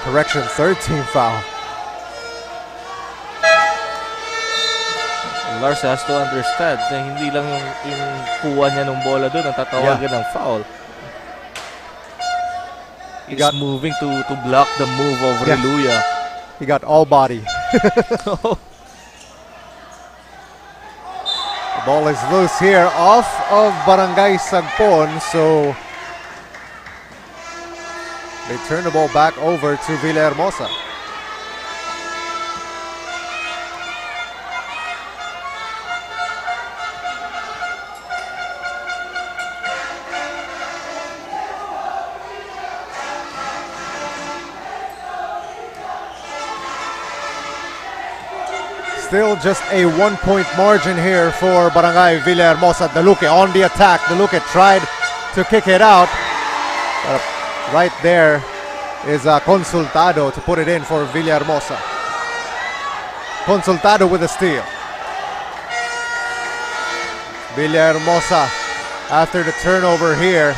Correction, third team foul. Lars has to understand na hindi lang yung kuha niya ng bola doon ang tatawagan ng foul. He's moving to block the move of Reluya. He got all body. The ball is loose here off of Barangay Sagpon, so they turn the ball back over to Villahermosa. Still just a 1-point margin here for Barangay Villahermosa. Daluque on the attack. Daluque tried to kick it out. But right there is Consultado to put it in for Villahermosa. Consultado with a steal. Villahermosa, after the turnover here,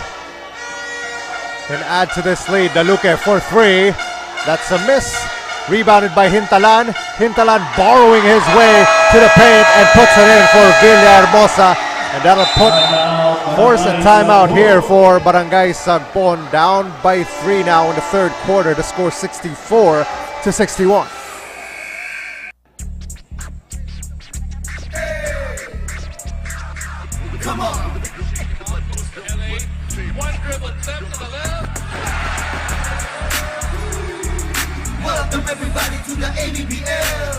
can add to this lead. Daluque for 3. That's a miss. Rebounded by Hintalan. Hintalan borrowing his way to the paint and puts it in for Villahermosa. And that'll force a timeout here for Barangay Sagpon. Down by 3 now in the third quarter. The score 64-61. Come on. LA. One dribble attempt to the left. Welcome everybody to the ABBL.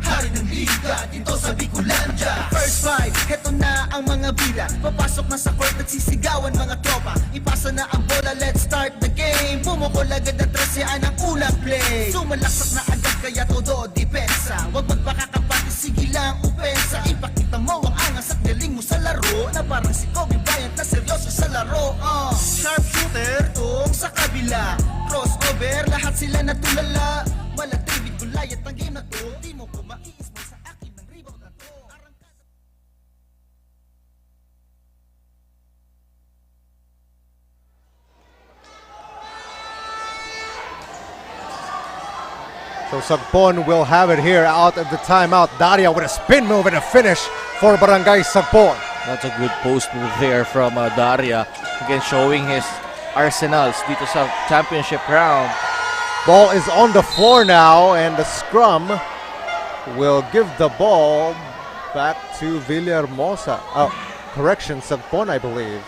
Hari ng liga dito sa Bicolandia. First five, heto na ang mga bida. Papasok na sa court, nagsisigawan mga tropa. Ipasa na ang bola, let's start the game. Bumukol agad na trasyaan ang unang play. Sumalaksak na agad kaya todo depensa. Huwag magpakakapati, sige lang upensa. Ipakita mo ang angas at galing mo sa laro. Na parang si Kobe Bryant na seryoso sa laro. Sharp shooter, tong sa kabila. Crossover, lahat sila natulala. Wala David Goliath ang game na to. Di mo ko maiismay sa akin ng rebound na to. Arangkada. So Sagpon will have it here out of the timeout. Daria with a spin move and a finish for Barangay Sagpon. That's a good post move there from Daria. Again, showing his arsenals dito sa championship round. Ball is on the floor now, and the scrum will give the ball back to Villahermosa. Oh, correction, Sagpon, I believe.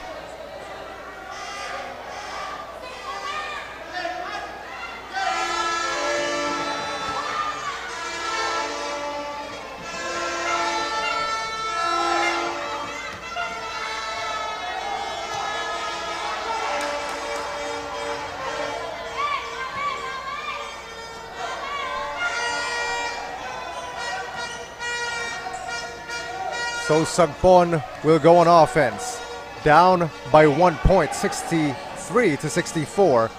So Sagpon will go on offense. Down by 1 point, 63 to 64.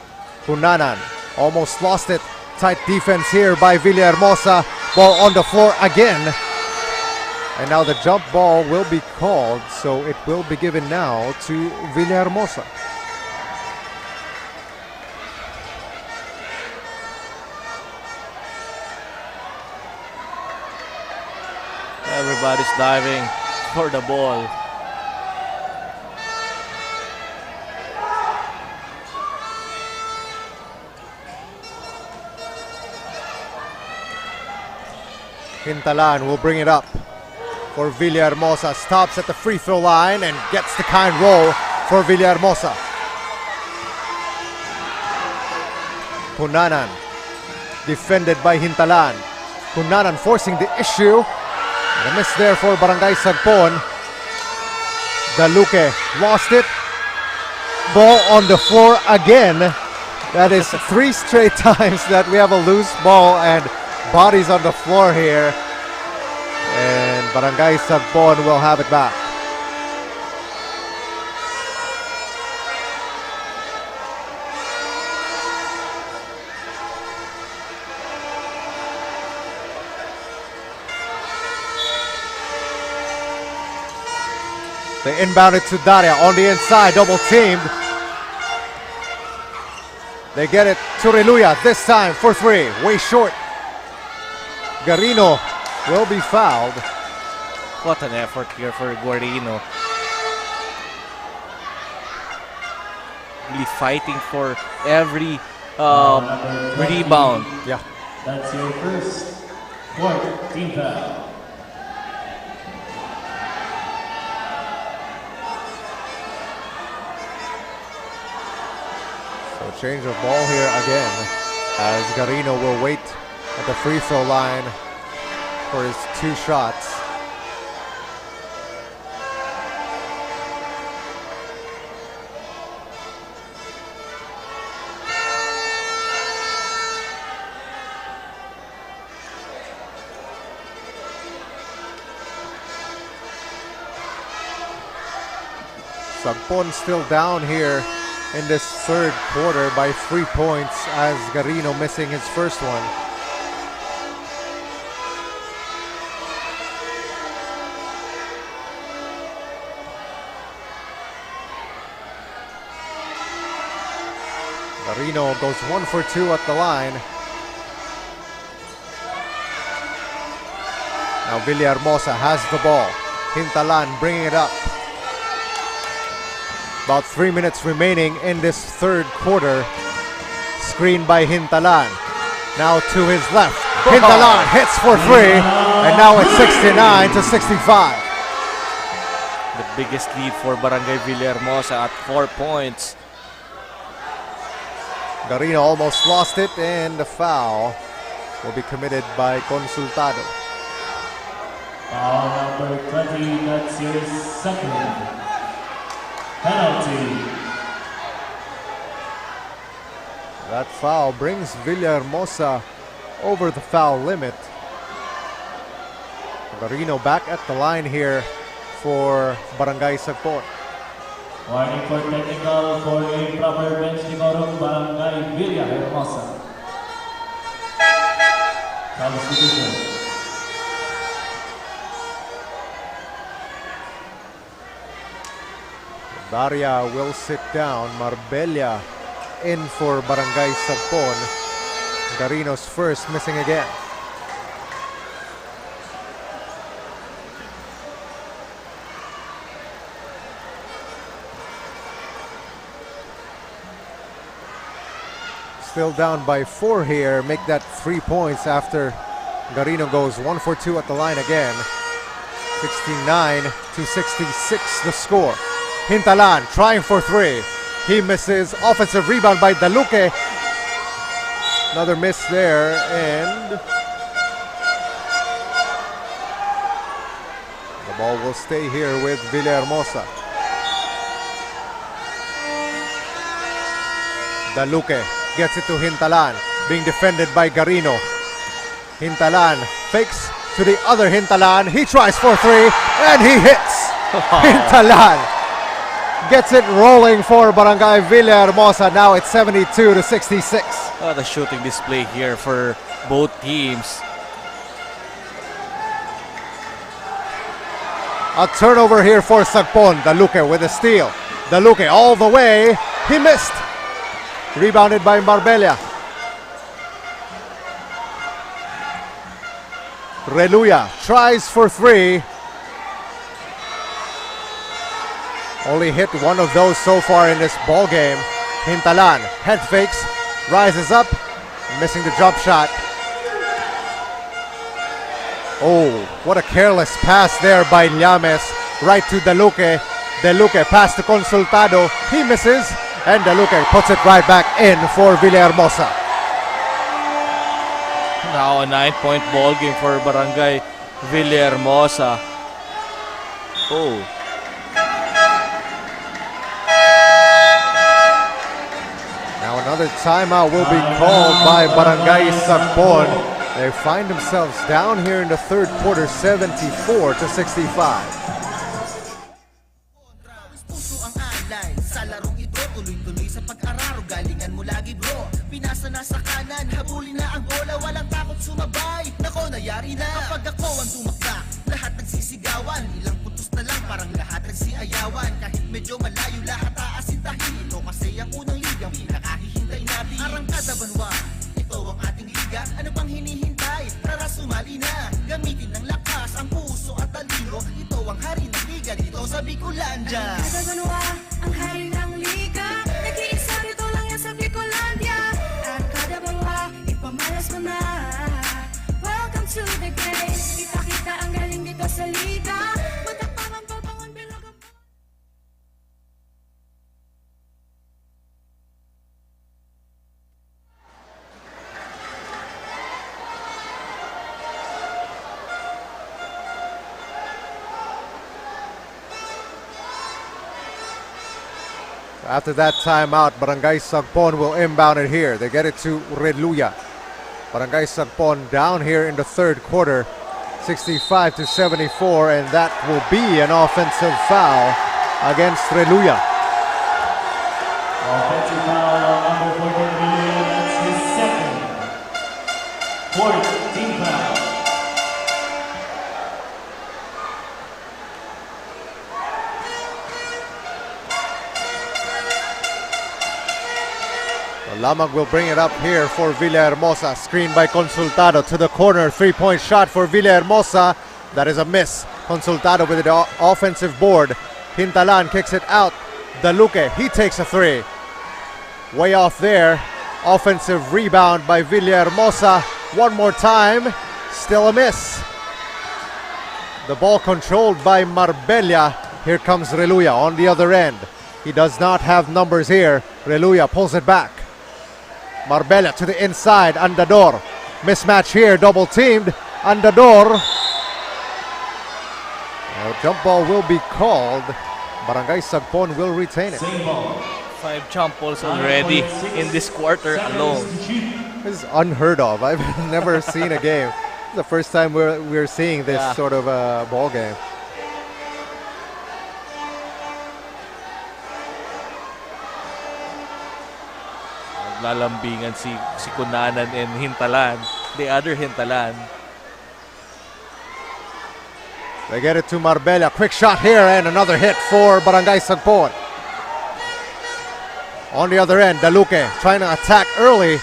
Hunanan almost lost it. Tight defense here by Villahermosa. Ball on the floor again. And now the jump ball will be called, so it will be given now to Villahermosa. Everybody's diving for the ball. Hintalan will bring it up for Villahermosa. Stops at the free throw line and gets the kind roll for Villahermosa. Hunanan defended by Hintalan. Hunanan forcing the issue. And a miss there for Barangay Sagpon. Daluque lost it. Ball on the floor again. That is 3 straight times that we have a loose ball and bodies on the floor here. And Barangay Sagpon will have it back. They inbound it to Daria on the inside, double teamed. They get it to Reluya this time for 3, way short. Garino will be fouled. What an effort here for Guarino. Really fighting for every rebound. Yeah. That's your first fourth team foul. So change of ball here again as Garino will wait at the free throw line for his 2 shots. Sagpon still down here in this third quarter by 3 points as Garino missing his first one. Garino goes 1 for 2 at the line. Now Villahermosa has the ball. Hintalan bringing it up. About 3 minutes remaining in this third quarter. Screen by Hintalan. Now to his left. Hintalan hits for 3. And now it's 69 to 65. The biggest lead for Barangay Villahermosa at 4 points. Garino almost lost it, and the foul will be committed by Consultado. Foul number 20, that's your second penalty. That foul brings Villahermosa over the foul limit. Garino back at the line here for Barangay Sagpon. Warning for technical for improper bench decorum, Barangay Villahermosa. Substitution. Daria will sit down. Marbella in for Barangay Sagpon. Garino's first missing again. Still down by 4 here. Make that 3 points after Garino goes 1 for 2 at the line again. 69-66 the score. Hintalan trying for 3. He misses. Offensive rebound by Daluque. Another miss there, and the ball will stay here with Villahermosa. Daluque gets it to Hintalan, being defended by Garino. Hintalan fakes to the other Hintalan. He tries for 3, and he hits. Hintalan gets it rolling for Barangay Villahermosa. Now it's 72-66. The shooting display here for both teams. A turnover here for Sagpon. Daluque with a steal. Daluque all the way. He missed. Rebounded by Marbella. Reluya tries for 3. Only hit one of those so far in this ball game. Hintalan head fakes, rises up, missing the drop shot. Oh, what a careless pass there by Llames. Right to Daluque. Daluque pass to Consultado. He misses, and Daluque puts it right back in for Villahermosa. Now a 9-point ball game for Barangay Villahermosa. Oh. Now another timeout will be called by Barangay Sagpon. They find themselves down here in the third quarter, 74-65. Puso ang alay sa larong ito, tuloy-tuloy sa pag-araro, galingan mo lagi bro. Pinasa na sa kanan, habulin na ang bola, walang takot sumabay. Nako, nayari na kapag ako ang tumakla, lahat nagsisigawan, ilang putos na lang parang lahat nagsiayawan. Kahit medyo malayo lahat aasintahin, ito kasi ang unang ligang pinakahihintay natin. Arangkada Banwa, ito ang ating liga, ano pang hinihintay? Tara sumali na, gamitin ng lakas ang puso at talino. Ito ang hari ng liga dito sa Bicolandia. Arangkada Banwa, ang hari ng liga. Nag-iisa rito lang yan sa Bicolandia. Arangkada Banwa, ipamalas mo na. Welcome to the game. Kita-kita ang galing dito sa liga. Matakpangan pa pangon bilog. After that timeout, Barangay Sagpon will inbound it here. They get it to Reluya. Barangay Sagpon down here in the third quarter, 65-74, and that will be an offensive foul against Reluya. Offensive foul on number 14, Villar. That's his second. Fourth team foul. Lamag will bring it up here for Villahermosa. Screen by Consultado to the corner. 3-point shot for Villahermosa. That is a miss. Consultado with the offensive board. Hintalan kicks it out. Daluque, he takes a 3. Way off there. Offensive rebound by Villahermosa. One more time. Still a miss. The ball controlled by Marbella. Here comes Reluya on the other end. He does not have numbers here. Reluya pulls it back. Marbella to the inside. Andador. Mismatch here. Double teamed. Andador. Jump ball will be called. Barangay Sagpon will retain it. Same ball. 5 jump balls already in this quarter alone. This is unheard of. I've never seen a game. This is the first time we're seeing this sort of ball game. Lalambingan si Kunanan and Hintalan. The other Hintalan. They get it to Marbella. Quick shot here and another hit for Barangay Sagpon. On the other end, Daluque trying to attack early.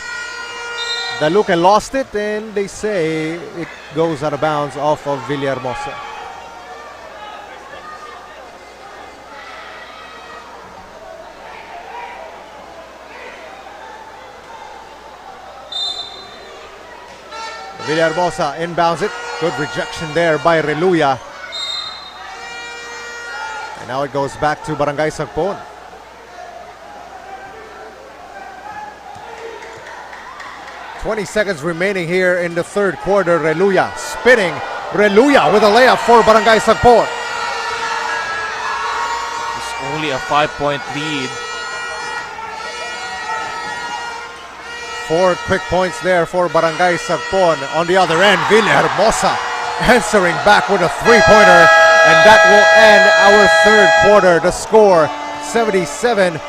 Daluque lost it and they say it goes out of bounds off of Villahermosa. Villahermosa inbounds it. Good rejection there by Reluya. And now it goes back to Barangay Sagpon. "20 seconds remaining here in the third quarter. Reluya spinning. Reluya with a layup for Barangay Sagpon. It's only a 5-point lead. 4 quick points there for Barangay Sagpon. On the other end, Villahermosa answering back with a three-pointer. And that will end our third quarter. The score, 77-69.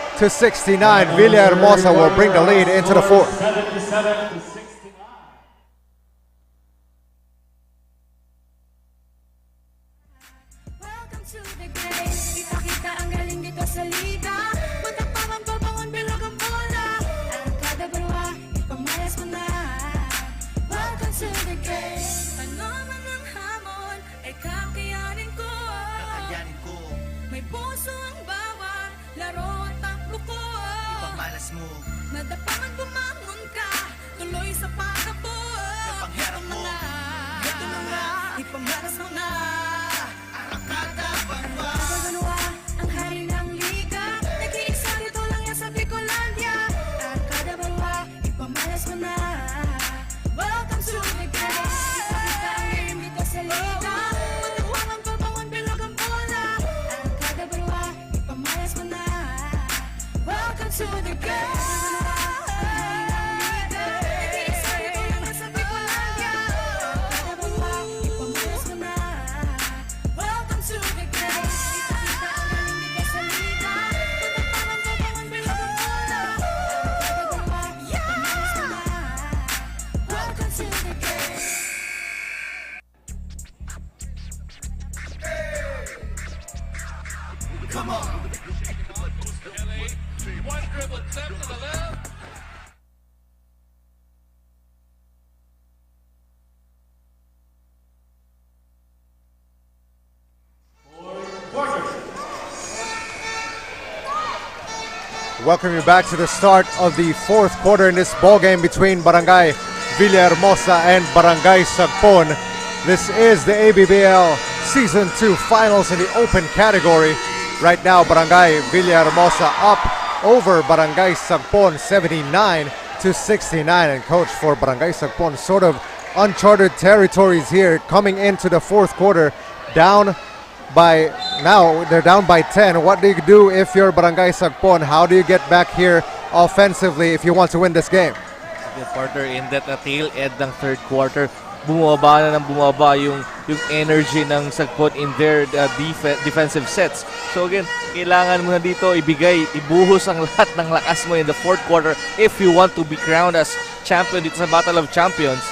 Villahermosa will bring the lead into the fourth. 77-69. Welcome to the game. Ipakita ang galing dito sa liga. Matapang pabangon bilog ang bola. Arangkada Banwa, ipamalas mo na. Welcome to the game. Ano man ang hamon, ay kakayanin ko. Kakayanin ko, May puso ang bawat laro at takbo ko. ipamalas mo. Nadapangan bumangon ka, tuloy sa pag-abot. Napangharap mo. Ito na nga, ipamalas mo na. Arangkada, Banwa. Banwa, ang hari ng liga. Nag-iisa dito lang yan sa Bicolandia. Arangkada Banwa, ipamalas mo na. Welcome to the game. Ipakita ang game dito sa liga. Matapang ang pabangon bilog ang bola. Arangkada Banwa, ipamalas mo na. Welcome to the game. Nag-iisa dito lang yan sa Bicolandia. Arangkada Banwa, ipamalas mo na. Welcome to the game. Ipakita ang galing dito sa liga. Matapang ang pabangon bilog ang bola. Arangkada Banwa, ipamalas mo na. Welcome to the game. Come on. One dribble attempt to the left. Welcome you back to the start of the fourth quarter in this ball game between Barangay Villahermosa and Barangay Sagpon. This is the ABBL Season 2 Finals in the open category. Right now, Barangay Villahermosa up over Barangay Sagpon 79-69. And coach, for Barangay Sagpon, sort of uncharted territories here coming into the fourth quarter, down by now they're down by 10. What do you do if you're Barangay Sagpon? How do you get back here offensively if you want to win this game? Yung partner, in that tail end ng third quarter, bumaba na ng bumaba yung energy ng Sagpon in their defensive sets. So again, kailangan mo na dito ibuhos ang lahat ng lakas mo in the fourth quarter if you want to be crowned as champion dito sa Battle of Champions.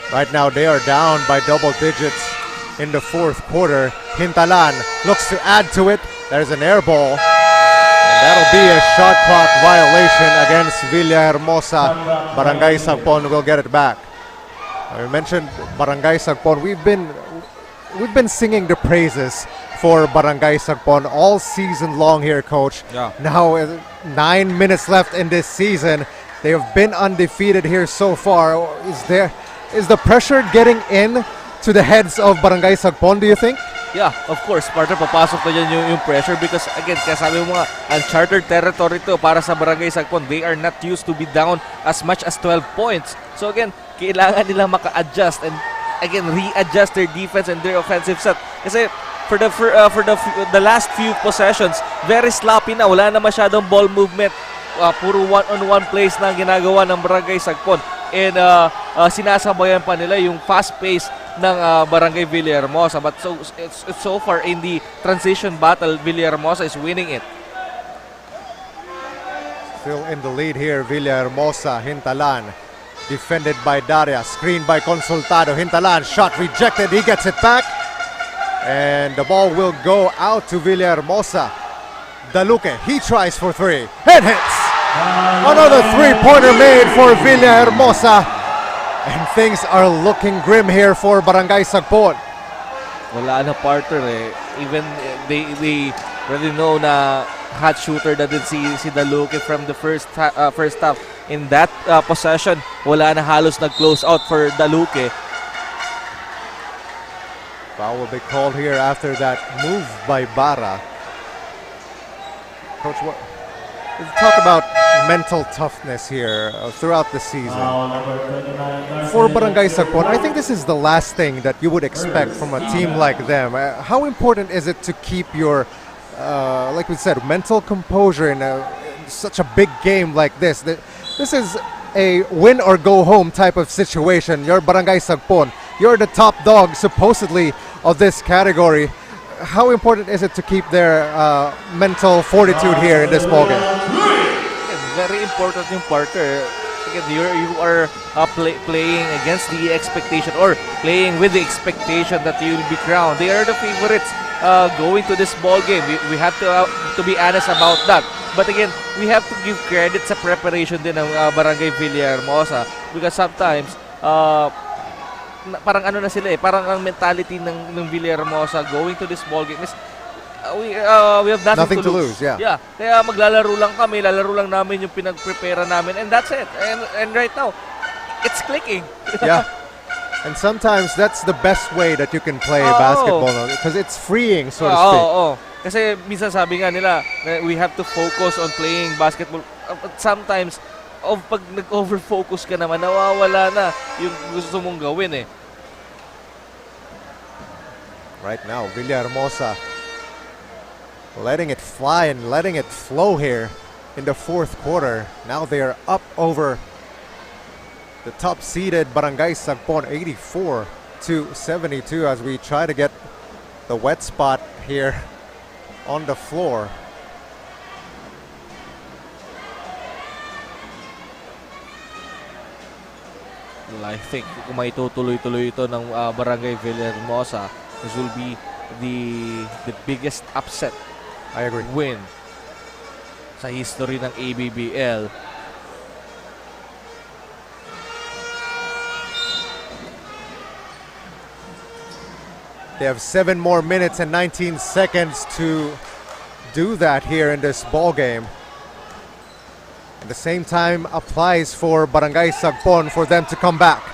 Right now they are down by double digits in the fourth quarter. Hintalan looks to add to it. There's an air ball. And that'll be a shot clock violation against Villahermosa. Barangay Sagpon will get it back. I mentioned Barangay Sagpon. We've been singing the praises for Barangay Sagpon all season long here, coach. Yeah. Now 9 minutes left in this season. They have been undefeated here so far. Is the pressure getting in to the heads of Barangay Sagpon, do you think? Yeah, of course, partner, papasok na dyan yung pressure because again, kaya sabi mo nga, uncharted territory to para sa Barangay Sagpon. They are not used to be down as much as 12 points. So again, kailangan nila maka-adjust and again, readjust their defense and their offensive set. Kasi for the last few possessions, very sloppy na. Wala na masyadong ball movement. Puro one-on-one plays na ginagawa ng Barangay Sagpon. And sinasabayan pa nila yung fast pace ng Barangay Villahermosa. But so far in the transition battle, Villahermosa is winning it. Still in the lead here, Villahermosa. Hintalan defended by Daria, screened by Consultado. Hintalan, shot rejected, he gets it back. And the ball will go out to Villahermosa. Daluque, he tries for three. It hits! Another three-pointer made for Villahermosa. And things are looking grim here for Barangay Sagpon. Wala na partner eh. Even they really know na hot shooter na din si Daluque from the first half. In that possession, wala na halos nag-close out for Daluque. Foul will be called here after that move by Bara. Coach, talk about mental toughness here throughout the season. Foul number 29. For Barangay Sagpon, I think this is the last thing that you would expect from a team like them. How important is it to keep your, like we said, mental composure in such a big game like this? This is a win or go home type of situation. You're Barangay Sagpon. You're the top dog, supposedly, of this category. How important is it to keep their mental fortitude here in this ballgame? Very important yung partner. Again, you are playing against the expectation or playing with the expectation that you will be crowned. They are the favorites going to this ball game. We have to be honest about that. But again, we have to give credit sa preparation din ng Barangay Villahermosa because sometimes parang ano na sila eh, parang ang mentality ng Villahermosa going to this ball game is we have nothing to lose. Yeah. Kaya maglalaro lang kami, lalaro lang namin yung pinag-prepare namin and that's it. And right now, it's clicking. Yeah. And sometimes that's the best way that you can play basketball because it's freeing, so to speak. Kasi minsan sabi nga nila, we have to focus on playing basketball. But sometimes, pag nag-over-focus ka naman, nawawala na yung gusto mong gawin eh. Right now, Villahermosa letting it fly and letting it flow here in the fourth quarter. Now they are up over the top-seeded Barangay Sagpon, 84-72 as we try to get the wet spot here on the floor. Well, I think kung may tutuloy-tuloy ito ng Barangay Villahermosa, this will be the biggest upset win sa history ng ABBL. They have 7 more minutes and 19 seconds to do that here in this ball game. At the same time applies for Barangay Sagpon for them to come back.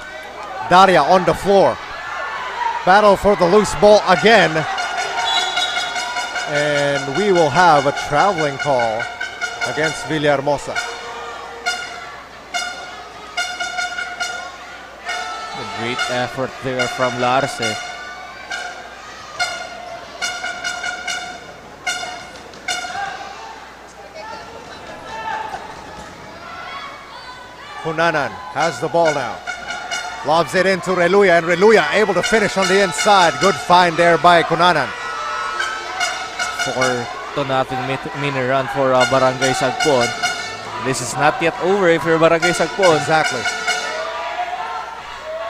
Daria on the floor. Battle for the loose ball again. And we will have a traveling call against Villahermosa. A great effort there from Larce. Hunanan has the ball now. Lobs it into Reluya, and Reluya able to finish on the inside. Good find there by Hunanan. 4-0 mini run for Barangay Sagpon. This is not yet over if you're Barangay Sagpon. Exactly.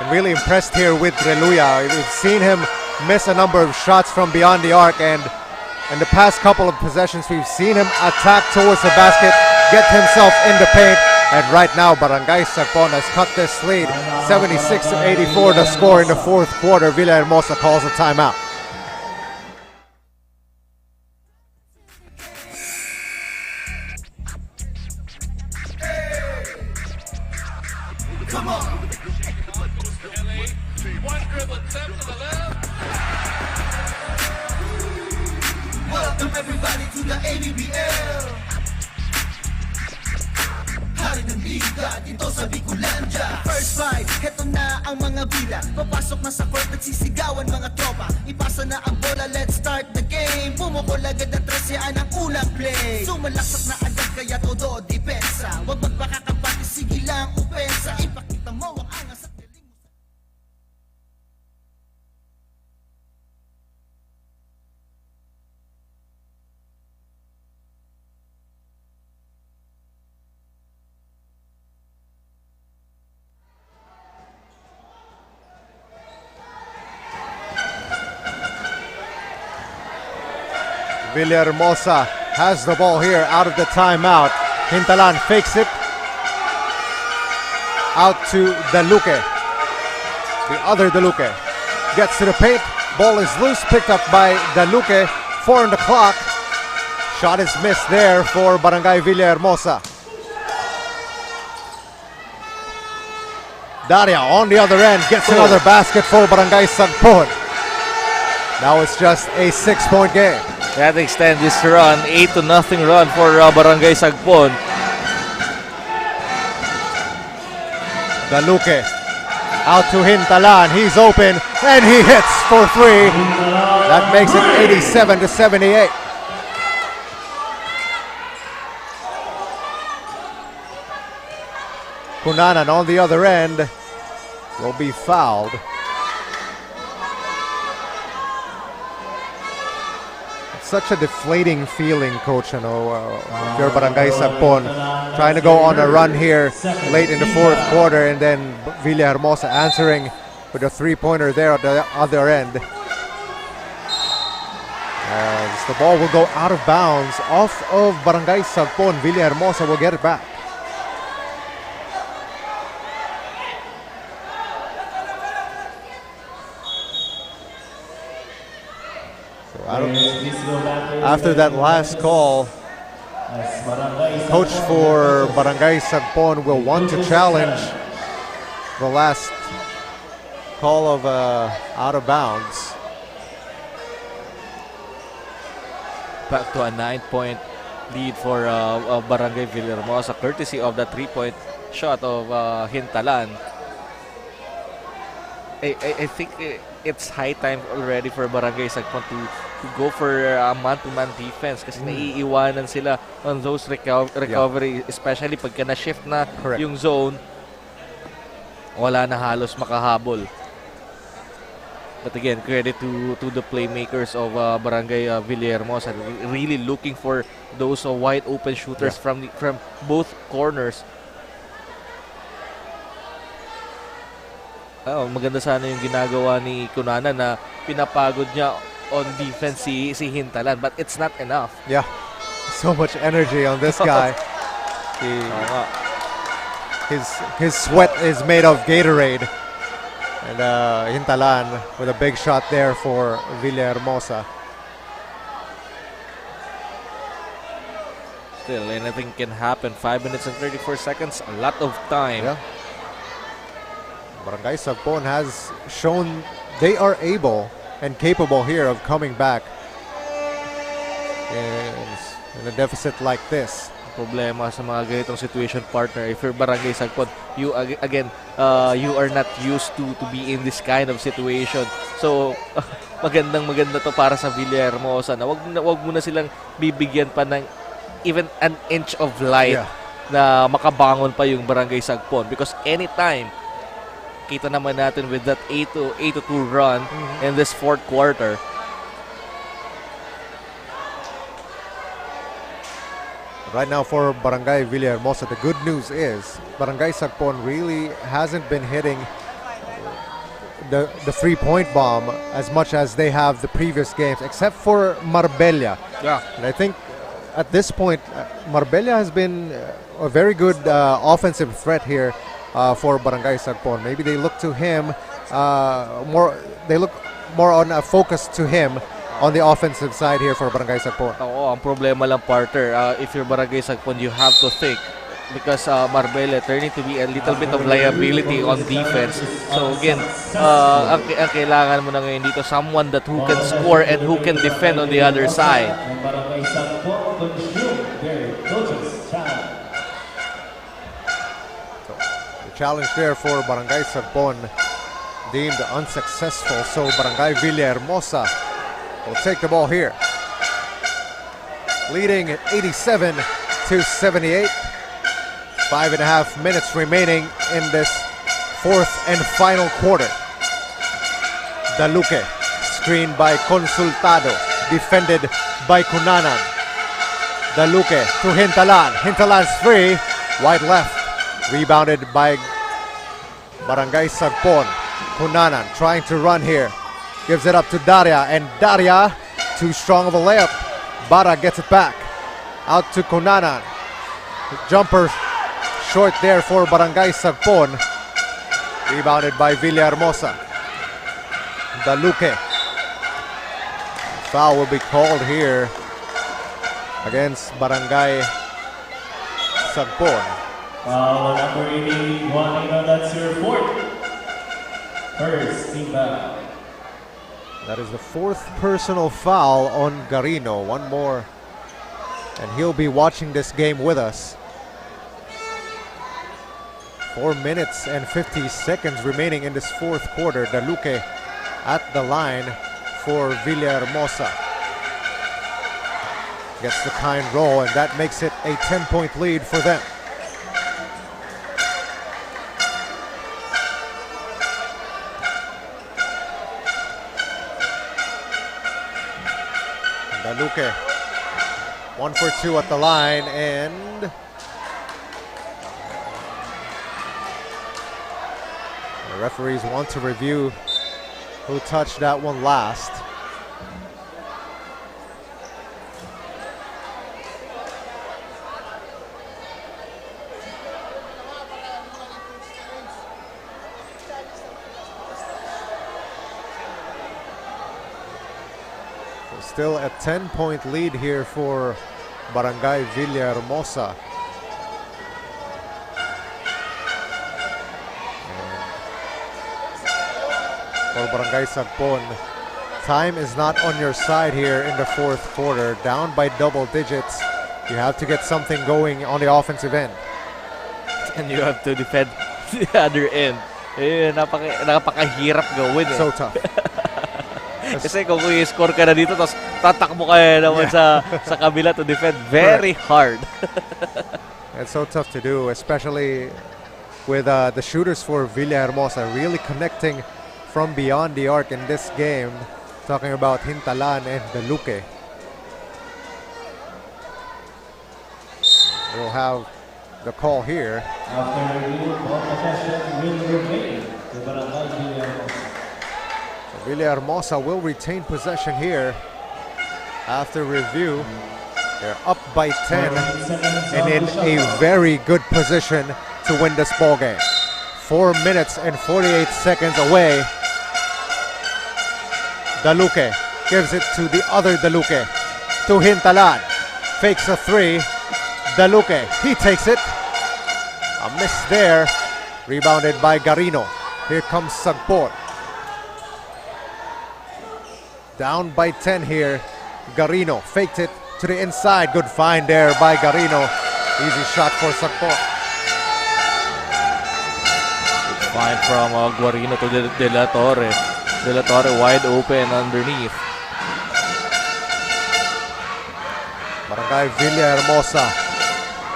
And really impressed here with Reluya. We've seen him miss a number of shots from beyond the arc, and in the past couple of possessions, we've seen him attack towards the basket, get himself in the paint. And right now, Barangay Sagpon has cut this lead. 76-84 the score in the fourth quarter. Villahermosa calls a timeout. Come on. One dribble, step to the left. Welcome everybody to the ABBL. Hari ng liga dito sa Bicolandia. First five, heto na ang mga bila. Papasok na sa court, nagsisigawan mga tropa. Ipasa na ang bola, let's start the game. Pumukol agad na 13 ang unang play. Sumalaksak na agad kaya todo depensa. Huwag magpakakapati, sige lang upensa. Ipakita mo ang angas at galing mo. Villahermosa has the ball here out of the timeout. Hintalan fakes it. Out to Daluque. The other Daluque gets to the paint. Ball is loose, picked up by Daluque. 4 on the clock. Shot is missed there for Barangay Villahermosa. Daria on the other end gets another basket for Barangay Sagpon. Now it's just a 6-point game. That extends this run, 8-0 run for Barangay Sagpon. Daluque out to Hintalan. He's open and he hits for 3. That makes it 87-78. Kunanan on the other end will be fouled. Such a deflating feeling, Coach. If you're Barangay Sagpon, trying to go on a run here late in the fourth quarter, and then Villahermosa answering with a 3-pointer there at the other end. As the ball will go out of bounds off of Barangay Sagpon, Villahermosa will get it back. After that last call, coach for Barangay Sagpon will want to challenge the last call of out of bounds. Back to a 9-point lead for Barangay Villahermosa, courtesy of the 3-point shot of Hintalan. I think it's high time already for Barangay Sagpon to go for a man-to-man defense kasi naiiwanan sila on those recovery, especially pagka na-shift na yung zone, wala na halos makahabol. But again, credit to the playmakers of Barangay Villahermosa, really looking for those wide open shooters from both corners. Maganda sana yung ginagawa ni Kunanan na pinapagod niya on defense si Hintalan, but it's not enough. Yeah, so much energy on this guy. His sweat is made of Gatorade. And Hintalan with a big shot there for Villahermosa. Still, anything can happen. 5 minutes and 34 seconds, a lot of time. Yeah. Barangay Sagpon has shown they are able and capable here of coming back in a deficit like this. Problema sa mga ganitong situation, partner. If you're Barangay Sagpon, you are not used to be in this kind of situation. So maganda to para sa Villahermosa na wag mo na silang bibigyan pa ng even an inch of light na makabangon pa yung Barangay Sagpon, because anytime kita naman natin with that 8-2 run in this fourth quarter. Right now for Barangay Villahermosa, the good news is Barangay Sagpon really hasn't been hitting the 3-point bomb as much as they have the previous games, except for Marbella. Yeah. And I think at this point, Marbella has been a very good offensive threat here for Barangay Sagpon. Maybe they look to him more. They look more on a focus to him on the offensive side here for Barangay Sagpon. Oo, ang problema lang, partner, if you're Barangay Sagpon, you have to think because Marbella turning to be a little bit of liability on defense. So again, ang kailangan mo na ngayon dito, someone that who can score and who can defend on the other side. Ang Barangay Sagpon consume their coaches' challenge. The challenge there for Barangay Sagpon deemed unsuccessful, so Barangay Villahermosa will take the ball here. Leading 87 to 78. 5.5 minutes remaining in this fourth and final quarter. Daluque, screened by Consultado, defended by Cunanan. Daluque to Hintalan. Hintalan's free, wide left, rebounded by Barangay Sagpon. Cunanan trying to run here, gives it up to Daria, and Daria too strong of a layup. Bara gets it back, out to Cunanan. Jumper short there for Barangay Sagpon, rebounded by Villahermosa. Daluque. Foul will be called here against Barangay Sagpon. Foul number 81, that's your fourth. First team foul. That is the fourth personal foul on Garino. One more, and he'll be watching this game with us. 4 minutes and 50 seconds remaining in this fourth quarter. Daluque at the line for Villahermosa. Gets the kind roll, and that makes it a 10-point lead for them. Daluque, 1 for 2 at the line, and the referees want to review who touched that one last. Still a 10-point lead here for Barangay Villahermosa. For Barangay Sagpon, time is not on your side here in the fourth quarter. Down by double digits. You have to get something going on the offensive end. And you have to defend the other end. Napakahirap gawin eh. So tough. Kasi kung i-score ka na dito, tapos tatakbo ka naman sa kabila to defend, very hard. It's so tough to do, especially with the shooters for Villahermosa really connecting from beyond the arc in this game. Talking about Hintalan and Daluque. We'll have the call here. After review, ball possession will remain to Barangay Villahermosa. Villahermosa will retain possession here. After review, they're up by 10 and in a very good position to win this ball game. 4 minutes and 48 seconds away. Daluque gives it to the other Daluque, to Hintalan. Fakes a three. Daluque, he takes it. A miss there. Rebounded by Garino. Here comes Sagpon. Down by 10 here. Garino faked it to the inside. Good find there by Garino. Easy shot for Sagpon. Good find from Guarino to De La Torre. De La Torre wide open underneath. Barangay Villahermosa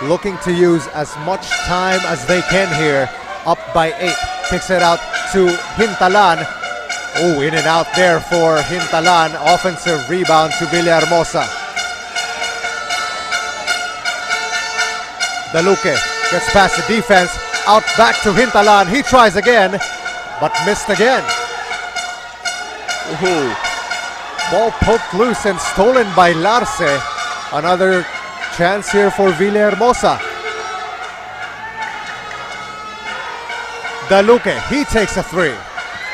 looking to use as much time as they can here. Up by 8. Kicks it out to Hintalan. Oh, in and out there for Hintalan. Offensive rebound to Villahermosa. Daluque gets past the defense. Out back to Hintalan. He tries again, but missed again. Ooh. Ball poked loose and stolen by Larce. Another chance here for Villahermosa. Daluque, he takes a three.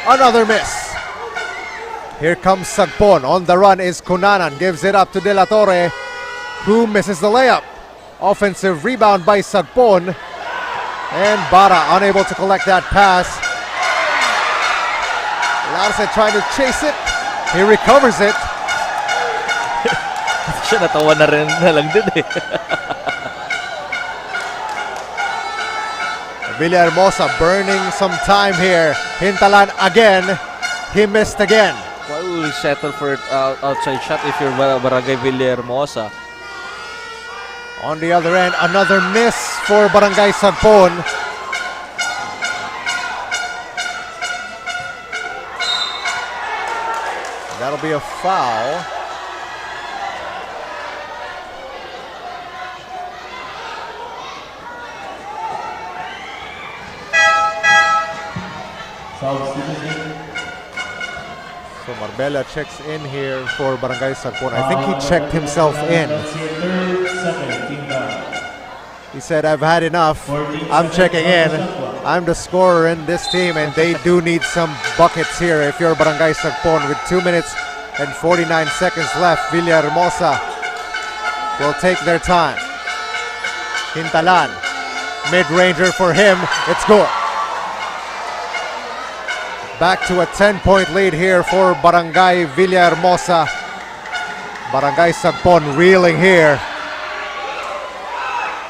Another miss. Here comes Sagpon. On the run is Cunanan. Gives it up to De La Torre, who misses the layup. Offensive rebound by Sagpon. And Bara unable to collect that pass. Larce trying to chase it. He recovers it. Siya natawa na rin na lang din eh. Villahermosa burning some time here. Hintalan again. He missed again. Why will you settle for outside shot if you're Barangay Villahermosa? On the other end, another miss for Barangay Sagpon. That'll be a foul. Substitution. So Marbella checks in here for Barangay Sagpon. I think he checked himself in. That's your third second team foul. He said, I've had enough. I'm checking in. I'm the scorer in this team, and they do need some buckets here. If you're Barangay Sagpon with 2 minutes and 49 seconds left, Villahermosa will take their time. Hintalan, mid-ranger for him. It's good. Back to a 10-point lead here for Barangay Villahermosa. Barangay Sagpon reeling here.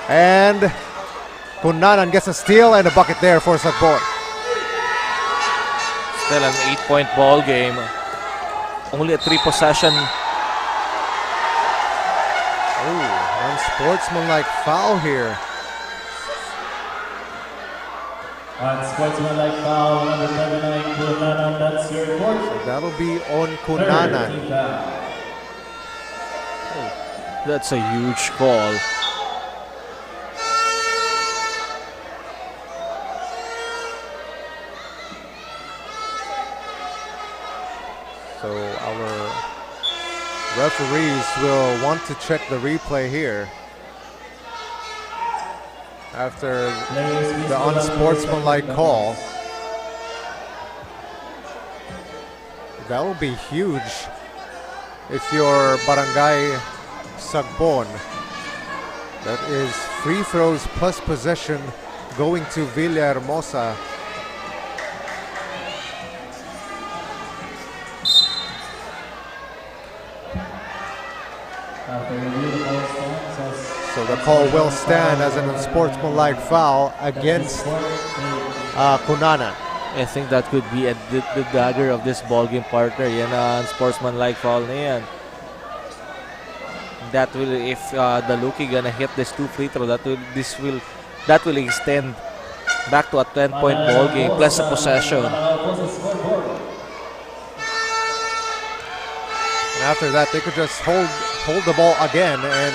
And Kunanan gets a steal and a bucket there for Sagpon. Still an 8-point ball game. Only a 3-possession. Ooh, unsportsmanlike foul here. Unsportsmanlike foul, number 79, Kunanan. That's your fourth. That'll be on Third Kunanan. team foul. That's a huge call. So our referees will want to check the replay here after the unsportsmanlike call. That will be huge if you're Barangay Sagpon. That is free throws plus possession going to Villahermosa. So the call will stand as an unsportsmanlike foul against Kunanan. I think that could be the dagger of this ballgame partner. Yan ang sportsmanlike foul na yan. That will, if the Luki gonna hit this 2 free throw, that will extend back to a 10-point ball game plus a possession. And after that, they could just hold the ball again and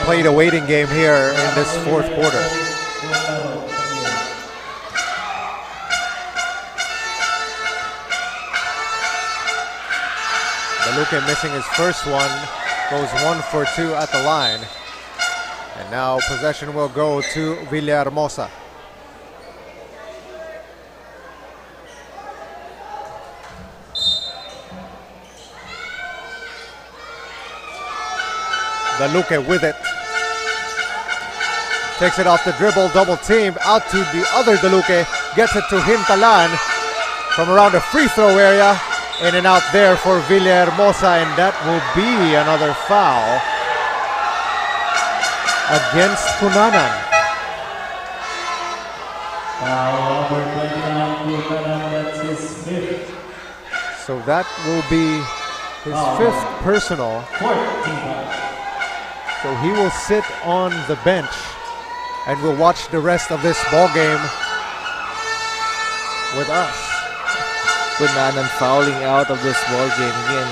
play the waiting game here in this fourth quarter. Luque missing his first one, goes 1 for 2 at the line. And now possession will go to Villahermosa. The Luque with it. Takes it off the dribble, double team, out to the other Deluque, gets it to Hintalan from around the free throw area. In and out there for Villahermosa, and that will be another foul against Kunanan. Foul number 29, Kunanan, that's his fifth. So that will be his fifth personal. Fourth team foul. So he will sit on the bench and will watch the rest of this ball game with us. Kunanan fouling out of this ball game again.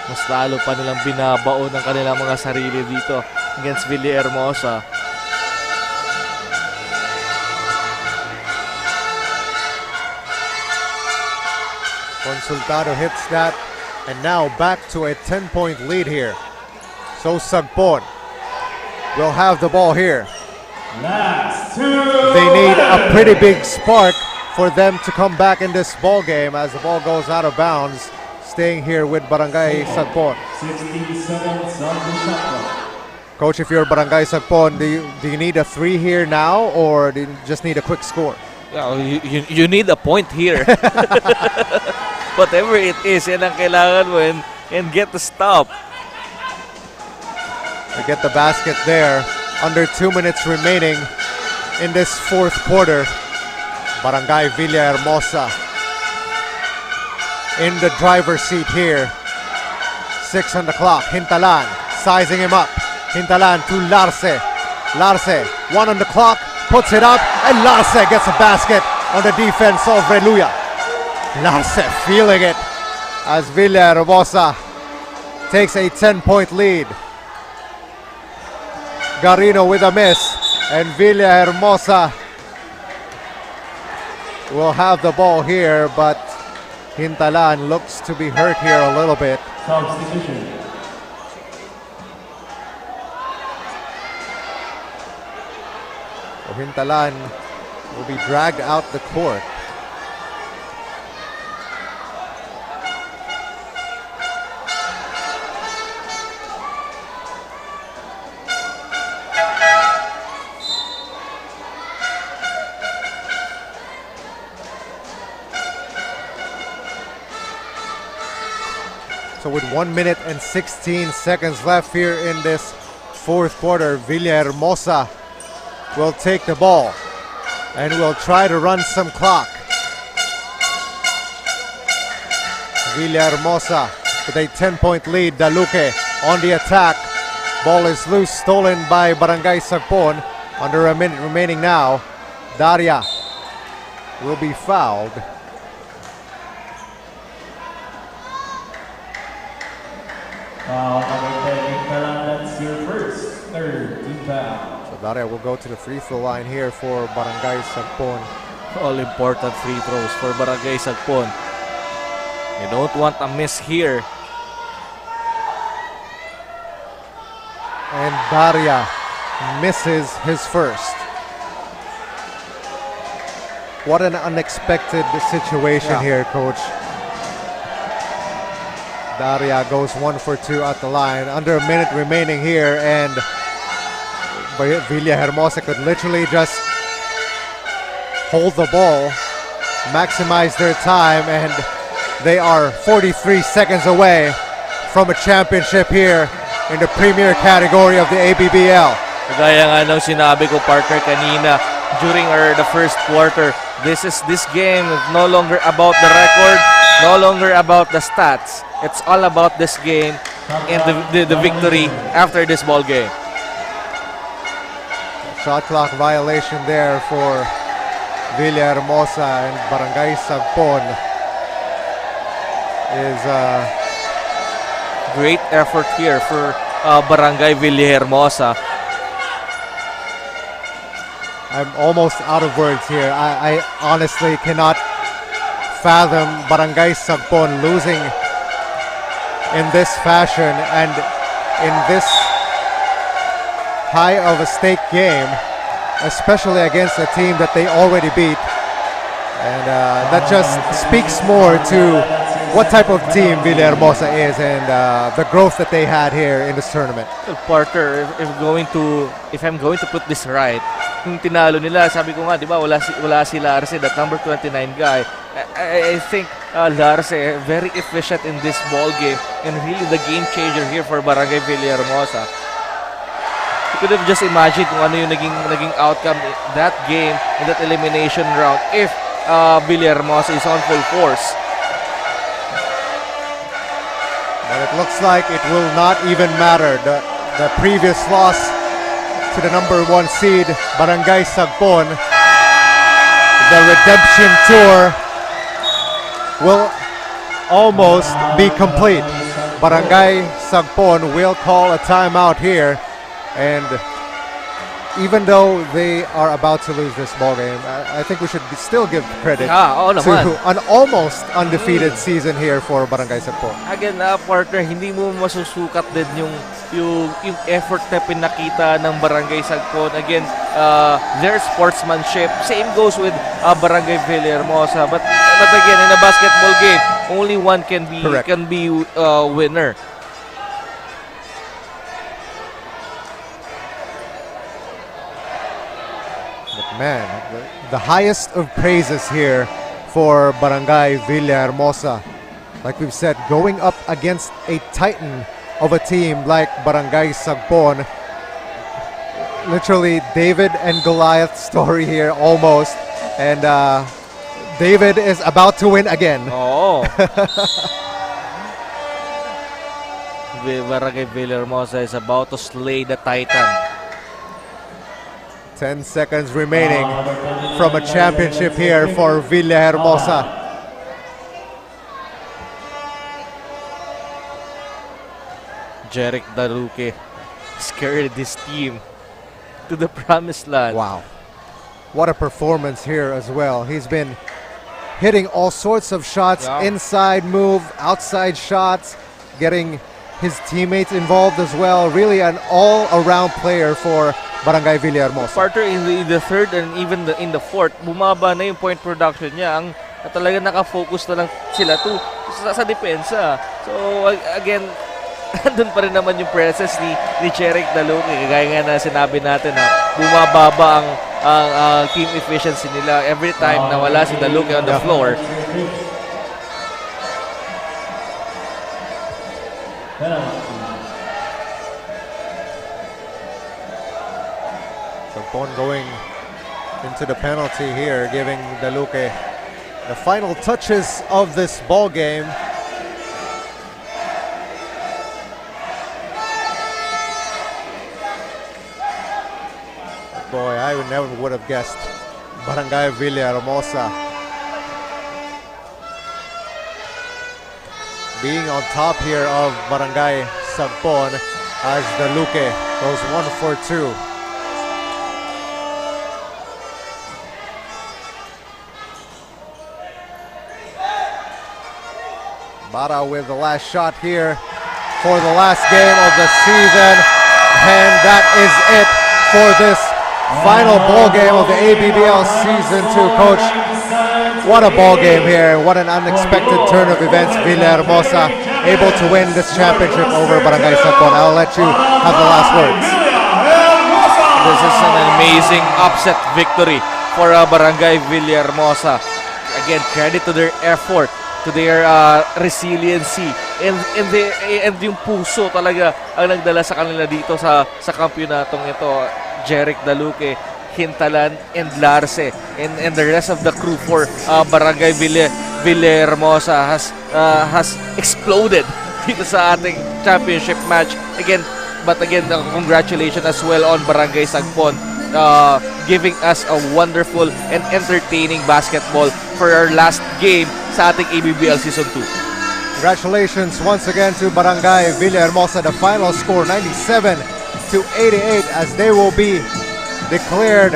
Mas lalo pa nilang binabaon ng kanilang mga sarili dito against Villahermosa. Consultado hits that, and now back to a 10-point lead here. So Sagpon will have the ball here. Last two. They need a pretty big spark for them to come back in this ball game as the ball goes out of bounds. staying here with Barangay Sagpon. 16 seconds on the shot clock. Coach, if you're Barangay Sagpon, do you need a 3 here now, or do you just need a quick score? Yeah, you need a point here. Whatever it is, yan ang kailangan mo and get the stop. They get the basket there. Under 2 minutes remaining in this fourth quarter. Barangay Villahermosa in the driver's seat here. 6 on the clock. Hintalan sizing him up. Hintalan to Larce. Larce, 1 on the clock, puts it up, and Larce gets a basket on the defense of Reluya. Larce feeling it as Villahermosa takes a 10-point lead. Garino with a miss, and Villahermosa will have the ball here, but Hintalan looks to be hurt here a little bit. Substitution. Hintalan will be dragged out the court. So with 1 minute and 16 seconds left here in this fourth quarter, Villahermosa will take the ball and will try to run some clock. Villahermosa with a 10-point lead. Daluque on the attack. Ball is loose, stolen by Barangay Sagpon. Under a minute remaining now. Daria will be fouled. Foul number 10, Inter-Barangay, that's your first, third team foul. Daria will go to the free throw line here for Barangay Sagpon. All important free throws for Barangay Sagpon. You don't want a miss here. And Daria misses his first. What an unexpected situation here, Coach. Daria goes 1 for 2 at the line. Under a minute remaining here, and Villahermosa could literally just hold the ball, maximize their time, and they are 43 seconds away from a championship here in the premier category of the ABBL. Kagaya nga nung sinabi ko, partner, kanina during the first quarter, this game is no longer about the record, no longer about the stats. It's all about this game and the victory after this ball game. Shot clock violation there for Villahermosa, and Barangay Sagpon is great effort here for Barangay Villahermosa. I'm almost out of words here. I honestly cannot fathom Barangay Sagpon losing in this fashion and in this high of a stake game, especially against a team that they already beat. And that just speaks more to what type of team Villahermosa is and the growth that they had here in this tournament. Partner, if I'm going to put this right, yung tinalo nila, sabi ko nga, di ba, wala si Larce, that number 29 guy. I think Larce very efficient in this ball game and really the game changer here for Barangay Villahermosa. You could have just imagined kung ano yung naging outcome that game in that elimination round if Villahermosa is on full force. But it looks like it will not even matter. The previous loss to the number 1 seed, Barangay Sagpon, the redemption tour will almost be complete. Barangay Sagpon will call a timeout here, and even though they are about to lose this ball game, I think we should still give credit to an almost undefeated season here for Barangay Sagpon. Again, partner, hindi mo masusukat din yung effort na pinakita ng Barangay Sagpon. Again, their sportsmanship, same goes with Barangay Villahermosa. But again, in a basketball game, only one can be Correct. winner. But man, the highest of praises here for Barangay Villahermosa. Like we've said, going up against a titan of a team like Barangay Sagpon. Literally David and Goliath story here almost. And David is about to win again. Oo. Barangay Villahermosa is about to slay the Titan. 10 seconds remaining from a championship here for Villahermosa. Jeric Daluque carried this team to the promised land. Wow. What a performance here as well. He's been hitting all sorts of shots, Yeah. inside move, outside shots, getting his teammates involved as well. Really an all-around player for Barangay Villahermosa. Partner in the third and even in the fourth, bumaba na yung point production niya. Talaga nakafocus na lang sila sa depensa. So again, andun pa rin naman yung presence ni Jeric Daluque. Kagaya nga na sinabi natin na bumababa ang team efficiency nila every time na wala si Daluque on the floor. Sagpon going into the penalty here, giving Daluque the final touches of this ball game. Boy, I never would have guessed Barangay Villahermosa being on top here of Barangay Sagpon as Daluque goes 1 for 2. Bara with the last shot here for the last game of the season, and that is it for this final ball game of the ABBL Season 2. Coach, what a ball game here. What an unexpected turn of events. Villahermosa able to win this championship over Barangay Sagpon. I'll let you have the last words. This is an amazing upset victory for Barangay Villahermosa. Again, credit to their effort, to their resiliency, and yung puso talaga ang nagdala sa kanila dito sa kampyonatong ito. Jeric Daluque, Hintalan, and Larce, and the rest of the crew for Barangay Villahermosa has exploded dito sa ating championship match. But again, congratulations as well on Barangay Sagpon, giving us a wonderful and entertaining basketball for our last game sa ating ABBL Season 2. Congratulations once again to Barangay Villahermosa. The final score 97-88 as they will be declared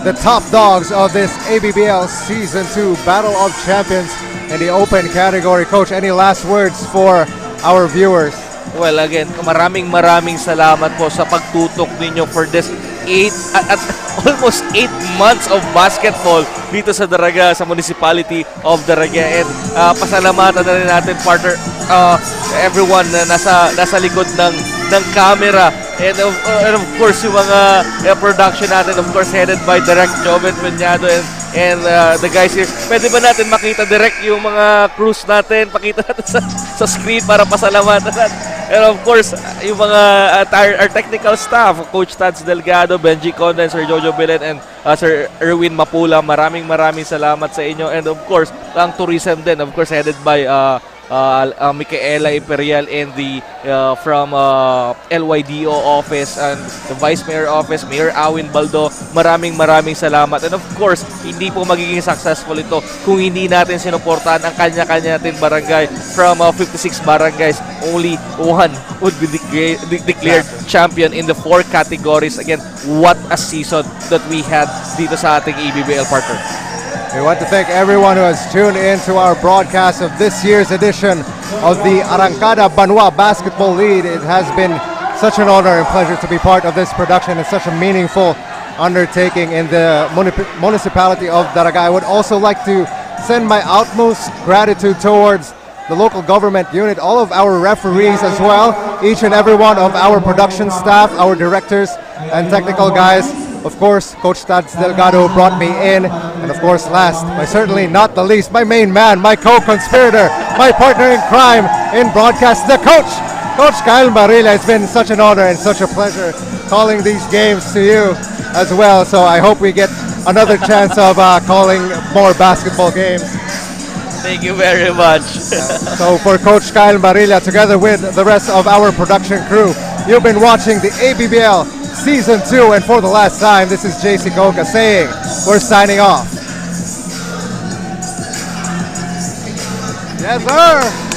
the top dogs of this ABBL Season 2 Battle of Champions in the open category. Coach, any last words for our viewers? Well, again, maraming salamat po sa pagtutok ninyo for this almost 8 months of basketball dito sa Daraga, sa municipality of Daraga. And pasalamatan na rin natin, partner, everyone na nasa likod ng camera. And of course, yung mga production natin, of course, headed by Direct Joven Peñado and the guys here. Pwede ba natin makita direct yung mga crews natin? Pakita natin sa screen para pasalamatan natin. And of course, yung mga our technical staff, Coach Tads Delgado, Benji Conde, Sir Jojo Bilen, and Sir Erwin Mapula. Maraming salamat sa inyo. And of course, ang tourism din, of course, headed by Micaela Imperial and the from LYDO office and the Vice Mayor office, Mayor Awin Baldo. Maraming salamat. And of course, hindi po magiging successful ito kung hindi natin sinuportahan ang kanya-kanya natin barangay. From 56 barangays, only one would be declared champion in the 4 categories. Again, what a season that we had dito sa ating ABBL partner. We want to thank everyone who has tuned in to our broadcast of this year's edition of the Arangkada Banwa Basketball League. It has been such an honor and pleasure to be part of this production and such a meaningful undertaking in the municipality of Daraga. I would also like to send my utmost gratitude towards the local government unit, all of our referees as well, each and every one of our production staff, our directors and technical guys. Of course, Coach Tads Delgado who brought me in. And of course, last, but certainly not the least, my main man, my co-conspirator, my partner in crime in broadcast, the coach, Coach Kyle Marilla. It's been such an honor and such a pleasure calling these games to you as well. So I hope we get another chance of calling more basketball games. Thank you very much. So for Coach Kyle Marilla, together with the rest of our production crew, you've been watching the ABBL Season 2, and for the last time, this is JC Coca saying, we're signing off. Yes, sir!